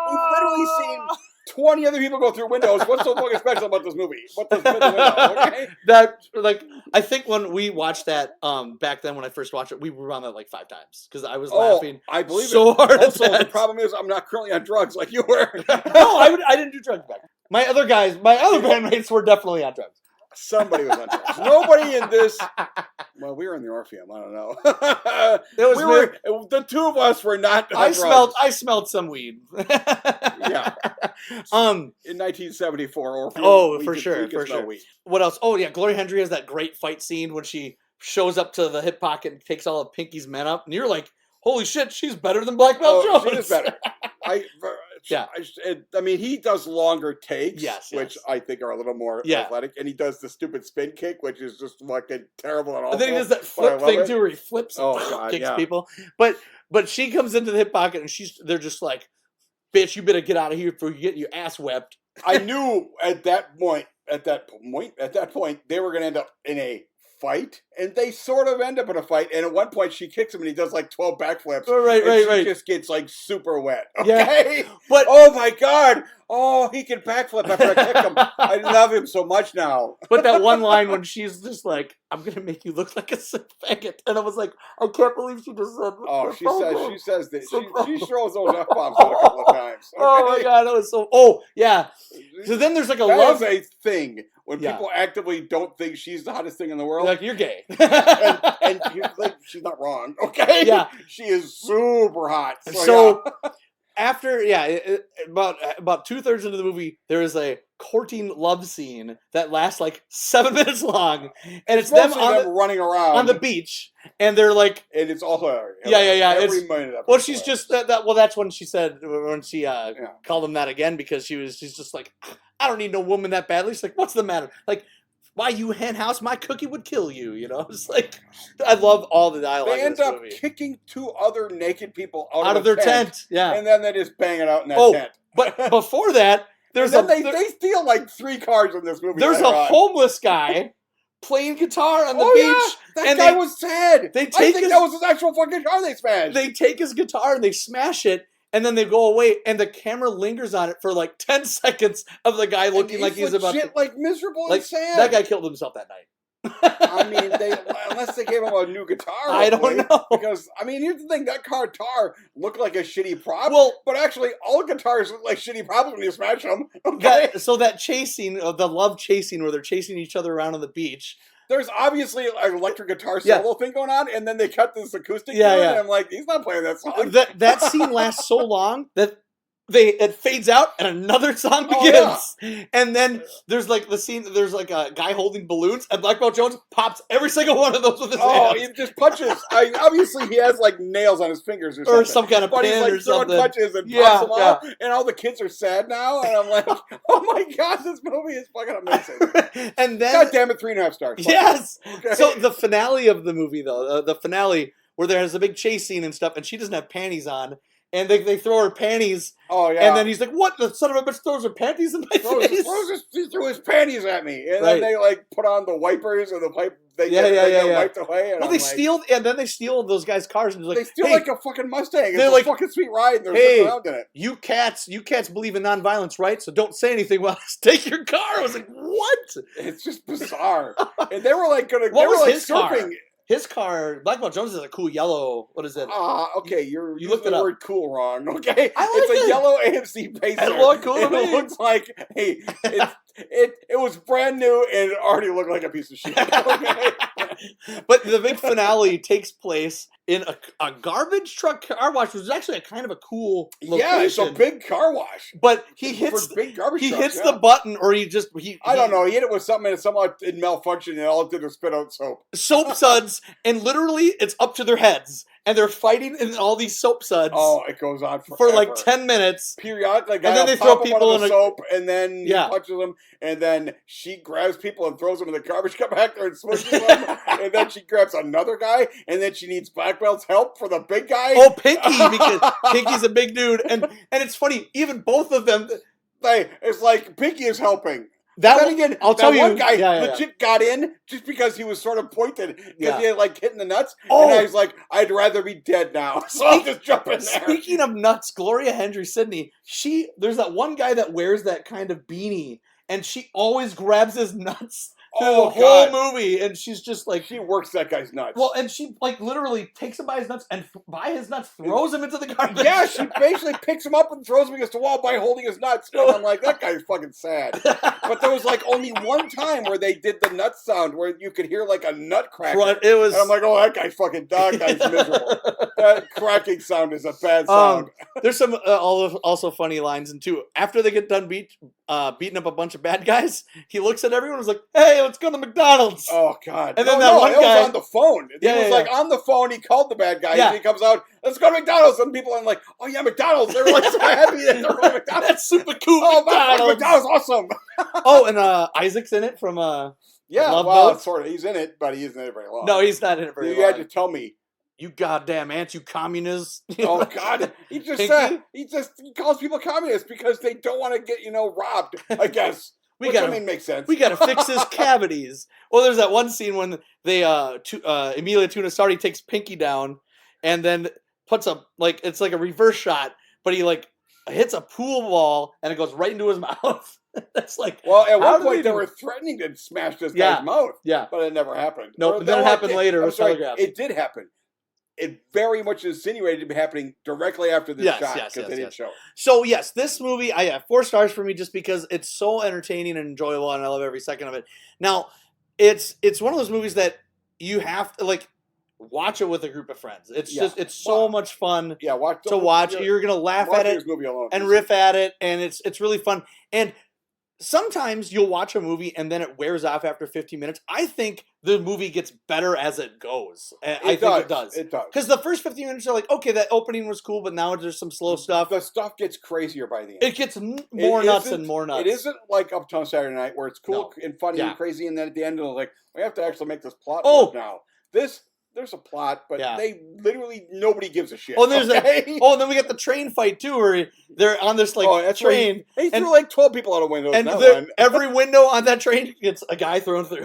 S3: we've literally seen 20 other people go through windows. What's so fucking special about this movie? What does the window? Okay,
S2: I think when we watched that back then when I first watched it, we were on that like 5 times because I was laughing.
S3: I believe
S2: so
S3: it.
S2: hard.
S3: Also, the problem is I'm not currently on drugs like you were.
S2: No, I didn't do drugs back then. My other bandmates were definitely on drugs.
S3: Somebody was on drugs. Nobody in this. Well, we were in the Orpheum. I don't know. The two of us were not.
S2: I smelled some weed.
S3: Yeah. In 1974, Orpheum.
S2: Oh, for sure.
S3: Weed.
S2: What else? Oh yeah, Gloria Hendry has that great fight scene when she shows up to the hip pocket and takes all of Pinky's men up, and you're like, holy shit, she's better than Black Belt Jones.
S3: She is better. I mean, he does longer takes, which I think are a little more athletic, and he does the stupid spin kick, which is just fucking terrible and awful.
S2: And then he does that flip thing too, where he flips and kicks people. But she comes into the hip pocket, and they're just like, bitch, you better get out of here before you get your ass whipped.
S3: I knew at that point, they were going to end up in a fight, and they sort of end up in a fight, and at one point she kicks him and he does like 12 backflips. Right. She just gets like super wet. Okay? Yeah, but oh my god! Oh, he can backflip after I kick him. I love him so much now.
S2: But that one line when she's just like, I'm gonna make you look like a sick faggot, and I was like, I can't believe she just said
S3: she says that she throws those F-bombs out a couple of times. Okay?
S2: Oh my god, that was so yeah. So then there's like
S3: that is a thing. When people actively don't think she's the hottest thing in the world.
S2: Like, you're gay.
S3: and like, she's not wrong, okay?
S2: Yeah.
S3: She is super hot.
S2: So after, about 2/3 into the movie, there is a courting love scene that lasts like 7 minutes long. And it's them
S3: running around
S2: on the beach. And they're like...
S3: And it's all her.
S2: Yeah.
S3: Every minute of it.
S2: Well, she's just... that's when she said... When she called him that again, because she's just like... I don't need no woman that badly. She's like, what's the matter? Like, why you hen house? My cookie would kill you. You know, it's like, I love all the dialogue.
S3: They end up kicking 2 other naked people out of
S2: their tent. Yeah,
S3: and then they just bang it out in that tent.
S2: But before that, they
S3: steal like 3 cars in this movie.
S2: There's a homeless guy playing guitar on the beach.
S3: Yeah. That guy was sad.
S2: I think
S3: that was his actual fucking car they smashed.
S2: They take his guitar and they smash it. And then they go away, and the camera lingers on it for like 10 seconds of the guy looking like he's about to...
S3: like miserable and sad.
S2: That guy killed himself that night.
S3: I mean, unless they gave him a new guitar.
S2: I don't know.
S3: Because, I mean, here's the thing. That guitar looked like a shitty prop.
S2: Well,
S3: but actually, all guitars look like shitty props when you smash them. Okay?
S2: So that chasing, the love chasing, where they're chasing each other around on the beach...
S3: There's obviously an electric guitar solo thing going on, and then they cut this acoustic and I'm like, he's not playing that song.
S2: That scene lasts so long that it fades out and another song begins. And then there's like the scene, there's like a guy holding balloons, and Black Belt Jones pops every single one of those with his hands.
S3: He just punches. Obviously he has like nails on his fingers or
S2: some kind of pin
S3: he's like
S2: or something.
S3: Throwing punches and pops them all, and all the kids are sad now, and I'm like, oh my god, this movie is fucking amazing.
S2: And then,
S3: god damn it, 3.5 stars.
S2: Yes. Okay. So the finale of the movie, though, the finale where there's a big chase scene and stuff, and she doesn't have panties on. and they throw her panties.
S3: Oh yeah.
S2: And then he's like, "What? The son of a bitch throws her panties in my face!"
S3: He threw his panties at me, and
S2: Right.
S3: then they like put on the wipers or the pipe. They get wiped away. And
S2: well, they steal, and then they steal those guys' cars, and like,
S3: they steal
S2: hey,
S3: like a fucking Mustang. It's
S2: they're
S3: a
S2: like,
S3: fucking sweet ride. And they're sitting around in it.
S2: You cats believe in nonviolence, right? So don't say anything while I take your car. I was like, what?
S3: It's just bizarre. And they were like gonna.
S2: What
S3: they
S2: was
S3: were like
S2: his
S3: surfing.
S2: car? His car, Black Belt Jones, is a cool yellow. What is it?
S3: Okay, you
S2: looked
S3: the
S2: it up.
S3: word "cool" wrong. Okay,
S2: I like
S3: it's a
S2: it.
S3: yellow AMC Pacer.
S2: It looked cool to me.
S3: It looks like it was brand new and it already looked like a piece of shit. Okay?
S2: But the big finale takes place in a garbage truck car wash, which is actually a kind of a cool location.
S3: Yeah, it's a big car wash.
S2: But he hits
S3: big garbage
S2: he
S3: trucks,
S2: hits the button, or he
S3: I don't know. He hit it with something and somehow it malfunctioned and all it did was spit out soap.
S2: Soap suds, and literally it's up to their heads, and they're fighting in all these soap suds.
S3: Oh, it goes on forever.
S2: For like 10 minutes.
S3: Periodically,
S2: and then they throw people in
S3: the soap, and then he
S2: Yeah.
S3: punches them, and then she grabs people and throws them in the garbage can back there and smushes them, and then she grabs another guy, and then she needs Black Belt's help for the big guy.
S2: Oh, Pinky, because Pinky's a big dude, and it's funny, even both of them.
S3: It's like Pinky is helping.
S2: That
S3: then again,
S2: I'll tell you,
S3: one guy
S2: yeah.
S3: legit got in just because he was sort of pointed because he had like hitting the nuts.
S2: Oh.
S3: And I was like, I'd rather be dead now, so I'll just jump in there.
S2: Speaking of nuts, Gloria Hendry Sydney, there's that one guy that wears that kind of beanie, and she always grabs his nuts through the whole movie, and she's just like,
S3: she works that guy's nuts.
S2: Well, and she like literally takes him by his nuts and by his nuts throws him into the garbage.
S3: Yeah, she basically picks him up and throws him against the wall by holding his nuts. And I'm like, that guy's fucking sad. But there was like only one time where they did the nut sound where you could hear like a nut crack.
S2: It was.
S3: And I'm like, oh, that guy's fucking dog. Guy's miserable. That cracking sound is a bad sound.
S2: There's some also funny lines, and too after they get done beating up a bunch of bad guys, he looks at everyone and is like, "Hey, let's go to McDonald's."
S3: Oh God!
S2: And then that one guy
S3: was on the phone. He was like on the phone. He called the bad guy. And he comes out. Let's go to McDonald's. And people are like, "Oh yeah, McDonald's." They're like so happy that they're going to McDonald's.
S2: That's super cool.
S3: Oh,
S2: McDonald's.
S3: McDonald's awesome.
S2: Oh, and Isaac's in it from
S3: yeah.
S2: Love
S3: Well,
S2: Boat.
S3: sort of. He's in it, but he isn't in it very long.
S2: No, he's not in it very long.
S3: You had to tell me.
S2: You goddamn anti-communist.
S3: Oh God! He calls people communists because they don't want to get robbed. I guess. Makes sense.
S2: We gotta fix his cavities. Well, there's that one scene when they Emilia Tunasardi takes Pinky down, and then puts it's like a reverse shot, but he like hits a pool ball and it goes right into his mouth. That's like,
S3: well, at one point they were threatening to smash this guy's mouth.
S2: Yeah,
S3: but it never happened.
S2: No, then it happened later.
S3: I'm sorry, it did happen. It very much insinuated to be happening directly after this shot because they didn't show it.
S2: So yes, this movie, 4 stars for me just because it's so entertaining and enjoyable, and I love every second of it. Now, it's one of those movies that you have to watch it with a group of friends. It's just so much fun.
S3: Yeah, watch.
S2: You're gonna laugh at it and riff at it, and it's really fun. And sometimes you'll watch a movie and then it wears off after 15 minutes. I think the movie gets better as it goes. I think it does.
S3: It does.
S2: Because the first 15 minutes are like, okay, that opening was cool, but now there's some slow stuff.
S3: The stuff gets crazier by the end.
S2: It gets more nuts and more nuts.
S3: It isn't like Uptown Saturday Night where it's cool and funny and crazy, and then at the end, it's like, we have to actually make this plot work now. There's a plot, but they literally nobody gives a shit.
S2: Oh, there's and then we got the train fight too, where they're on this train.
S3: He threw like 12 people out of windows.
S2: And every window on that train gets a guy thrown through.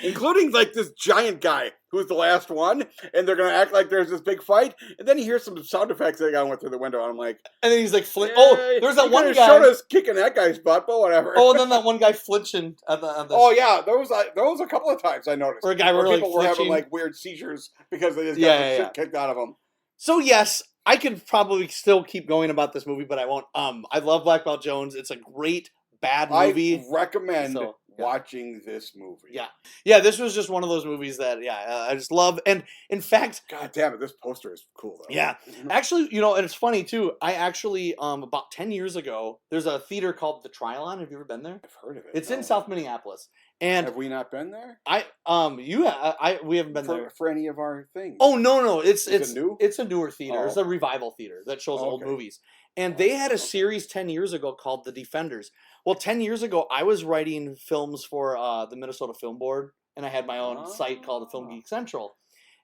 S3: Including like this giant guy who's the last one, and they're gonna act like there's this big fight, and then you hear some sound effects that guy went through the window, and I'm like,
S2: and then he's like, there's that one guy
S3: showed us kicking that guy's butt, but whatever.
S2: Oh, and then that one guy flinching at the.
S3: Oh yeah, there was a couple of times I noticed
S2: where people
S3: were having like weird seizures because they just got the shit kicked out of them.
S2: So yes, I could probably still keep going about this movie, but I won't. I love Black Belt Jones. It's a great bad movie.
S3: I recommend watching this movie.
S2: Yeah, this was just one of those movies that I just love. And in fact,
S3: god damn it, this poster is cool though.
S2: Yeah, actually, and it's funny too. I actually about 10 years ago, there's a theater called the Trylon. Have you ever been there?
S3: I've heard of it.
S2: It's in South Minneapolis. And
S3: have we not been there?
S2: We haven't been there
S3: for any of our things.
S2: Oh no, it's
S3: new?
S2: It's a newer theater. It's a revival theater that shows old movies. And they had a series 10 years ago called The Defenders. Well, 10 years ago, I was writing films for the Minnesota Film Board, and I had my own site called the Film Geek Central.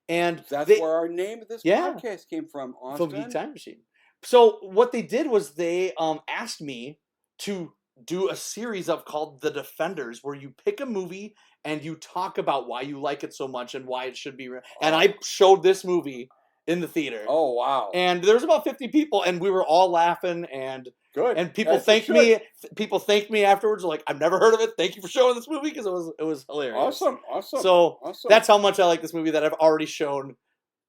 S2: And
S3: that's where our name of this podcast came from, Austin.
S2: Film Geek Time Machine. So what they did was they asked me to do a series called The Defenders, where you pick a movie and you talk about why you like it so much and why it should be. And I showed this movie in the theater.
S3: Oh wow!
S2: And there was about 50 people, and we were all laughing and.
S3: Good.
S2: And people thanked me. People thanked me afterwards. Like, I've never heard of it. Thank you for showing this movie because it was hilarious.
S3: Awesome.
S2: So that's how much I like this movie that I've already shown.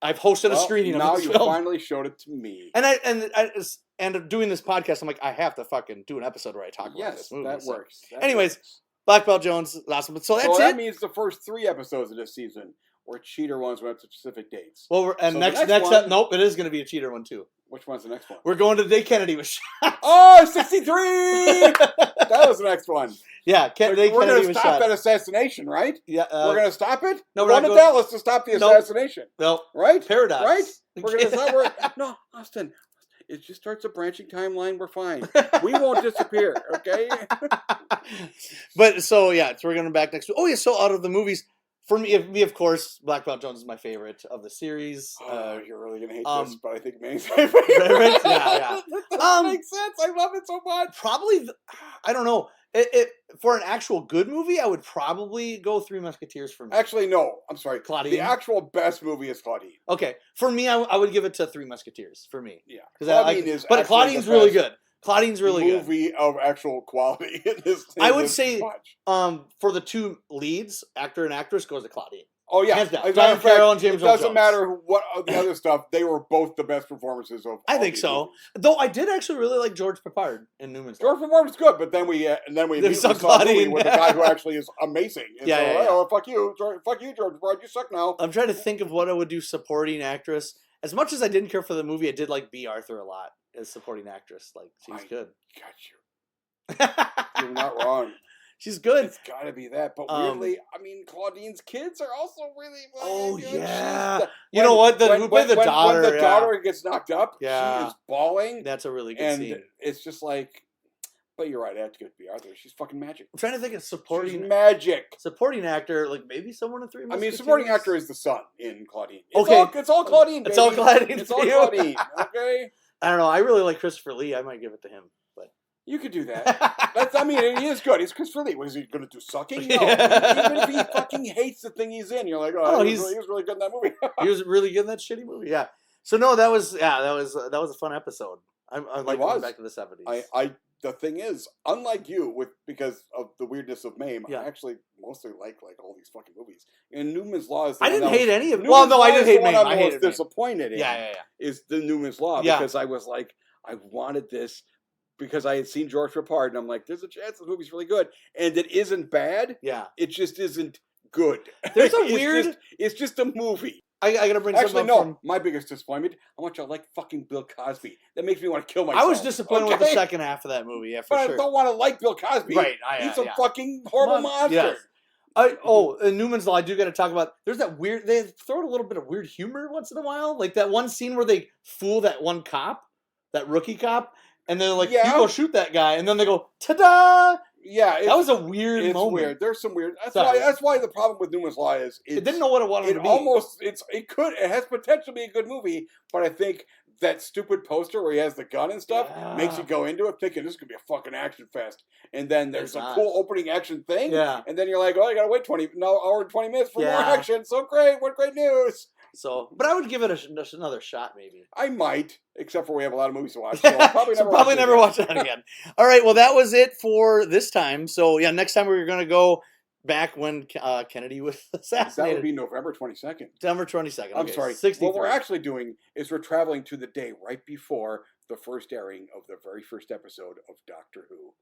S2: I've hosted a screening of this film.
S3: Now you finally showed it to me.
S2: And doing this podcast, I'm like, I have to fucking do an episode where I talk about this movie.
S3: That works.
S2: Anyways, Black Belt Jones is awesome. So that's
S3: that means the first 3 episodes of this season were cheater ones went to specific dates.
S2: Well, next up, nope, it is going to be a cheater one too.
S3: Which one's the next one?
S2: We're going to the day Kennedy was shot.
S3: Oh, 63! That was the next one.
S2: Yeah,
S3: we're going to stop that assassination, right?
S2: Yeah.
S3: We're going to stop it?
S2: No,
S3: we're going to Dallas to stop the assassination.
S2: No.
S3: Right?
S2: Paradox.
S3: Right? We're going to stop. No, Austin. It just starts a branching timeline. We're fine. We won't disappear, okay?
S2: But so we're going back next week. Oh, yeah, so out of the movies, for me, of course, Black Belt Jones is my favorite of the series.
S3: You're really going to hate this, but I think Mane's my favorite.
S2: Yeah.
S3: That makes sense. I love it so much.
S2: Probably, I don't know. For an actual good movie, I would probably go Three Musketeers for me.
S3: Actually, no. I'm sorry.
S2: Claudine.
S3: The actual best movie is Claudine.
S2: Okay. For me, I would give it to Three Musketeers, for me.
S3: Yeah.
S2: But Claudine's really good. Claudine's really good.
S3: Movie of actual quality in this.
S2: I would say, for the 2 leads, actor and actress, goes to Claudine.
S3: Oh yeah,
S2: hands down. Diane Carroll and James Earl Jones.
S3: It doesn't matter what the other stuff; they were both the best performances of.
S2: I think so.
S3: Movies.
S2: Though I did actually really like George Peppard in Newman's Law.
S3: George Peppard was good, but then we immediately saw Claudine with the guy who actually is amazing. And oh, fuck you, George Peppard, you suck now.
S2: I'm trying to think of what I would do supporting actress. As much as I didn't care for the movie, I did like B. Arthur a lot as supporting actress. Like she's good.
S3: Got you. You're not wrong.
S2: She's good.
S3: It's got to be that. But weirdly, I mean, Claudine's kids are also really.
S2: Oh yeah. You know what? When the daughter
S3: gets knocked up, she is bawling.
S2: That's a really good scene.
S3: And it's just like. But you're right. I have to get to be Arthur. She's fucking magic.
S2: I'm trying to think of supporting.
S3: She's magic.
S2: Supporting actor, like maybe someone in Three Musketeers.
S3: I mean, supporting actor is the son in Claudine.
S2: It's
S3: all Claudine.
S2: It's all Claudine.
S3: It's all Claudine. Okay.
S2: I don't know. I really like Christopher Lee. I might give it to him. But
S3: you could do that. I mean, he is good. He's Christopher Lee. What is he going to do? Sucking? No. Even if he fucking hates the thing he's in, you're like, he was really good in that movie.
S2: He was really good in that shitty movie. Yeah. So no, that was a fun episode. I like going back to the 70s.
S3: The thing is, unlike you, because of the weirdness of MAME, I actually mostly like all these fucking movies. And Newman's Law is the
S2: I didn't hate any of them.
S3: Well, no,
S2: I didn't hate MAME.
S3: I hated disappointed in.
S2: Yeah.
S3: Is the Newman's Law because I was like, I wanted this because I had seen George Peppard, and I'm like, there's a chance this movie's really good, and it isn't bad.
S2: Yeah,
S3: it just isn't good.
S2: There's a weird.
S3: It's just a movie.
S2: I gotta bring something up from...
S3: my biggest disappointment, how much I like fucking Bill Cosby. That makes me want to kill myself.
S2: I was disappointed with the second half of that movie, for sure.
S3: I don't want to like Bill Cosby.
S2: Right.
S3: He's a fucking horrible monster.
S2: Yes. In Newman's Law, I do gotta talk about, there's that weird, they throw a little bit of weird humor once in a while. Like that one scene where they fool that one cop, that rookie cop, and they're like, you go shoot that guy, and then they go, ta-da!
S3: Yeah,
S2: that was a weird moment.
S3: It's weird. There's some weird. That's why the problem with Newman's Law is
S2: it didn't know what it wanted to be.
S3: It has potential to be a good movie, but I think that stupid poster where he has the gun and stuff makes you go into it thinking this could be a fucking action fest, and then there's a cool opening action thing, and then you're like, oh, I gotta wait hour and 20 minutes for more action. So great, what great news!
S2: So, but I would give it another shot, maybe.
S3: I might, except for we have a lot of movies to watch, so I'll probably never watch
S2: that again. All right, well, that was it for this time. So, next time we're going to go back when Kennedy was assassinated.
S3: That would be November 22nd.
S2: November 22nd.
S3: I'm sorry. 63. What we're actually doing is we're traveling to the day right before the first airing of the very first episode of Doctor Who.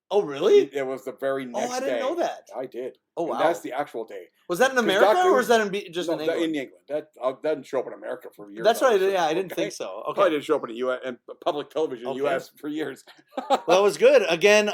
S2: Oh, really?
S3: It was the very next day.
S2: Oh, I didn't know that.
S3: I did.
S2: Oh, wow.
S3: And that's the actual day.
S2: Was that in America or was that in England?
S3: In England. That didn't show up in America for years.
S2: That's right. Yeah, I didn't think so. Okay.
S3: Probably didn't show up in the U.S. and public television in the U.S. for years.
S2: Well, that was good. Again,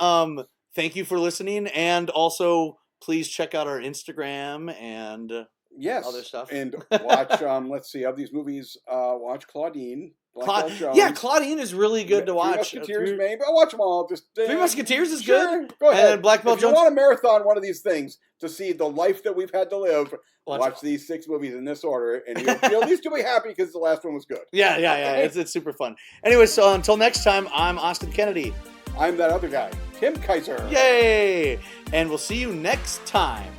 S2: thank you for listening. And also, please check out our Instagram and
S3: Yes.
S2: Other stuff.
S3: And watch, let's see, of these movies, watch Claudine. Jones.
S2: Yeah, Claudine is really good to watch.
S3: Three Musketeers, maybe. I'll watch them all. Just
S2: Three Musketeers is
S3: sure,
S2: good.
S3: Go ahead.
S2: And Black Belt
S3: if you
S2: Jones.
S3: want to marathon one of these things to see the life that we've had to live, watch these 6 movies in this order, and you'll at least you'll be happy because the last one was good.
S2: Yeah. It's super fun. Anyway, so until next time, I'm Austin Kennedy.
S3: I'm that other guy, Tim Kaiser.
S2: Yay! And we'll see you next time.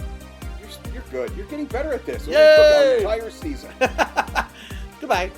S3: You're good. You're getting better at this.
S2: Yay!
S3: An entire season.
S2: Goodbye.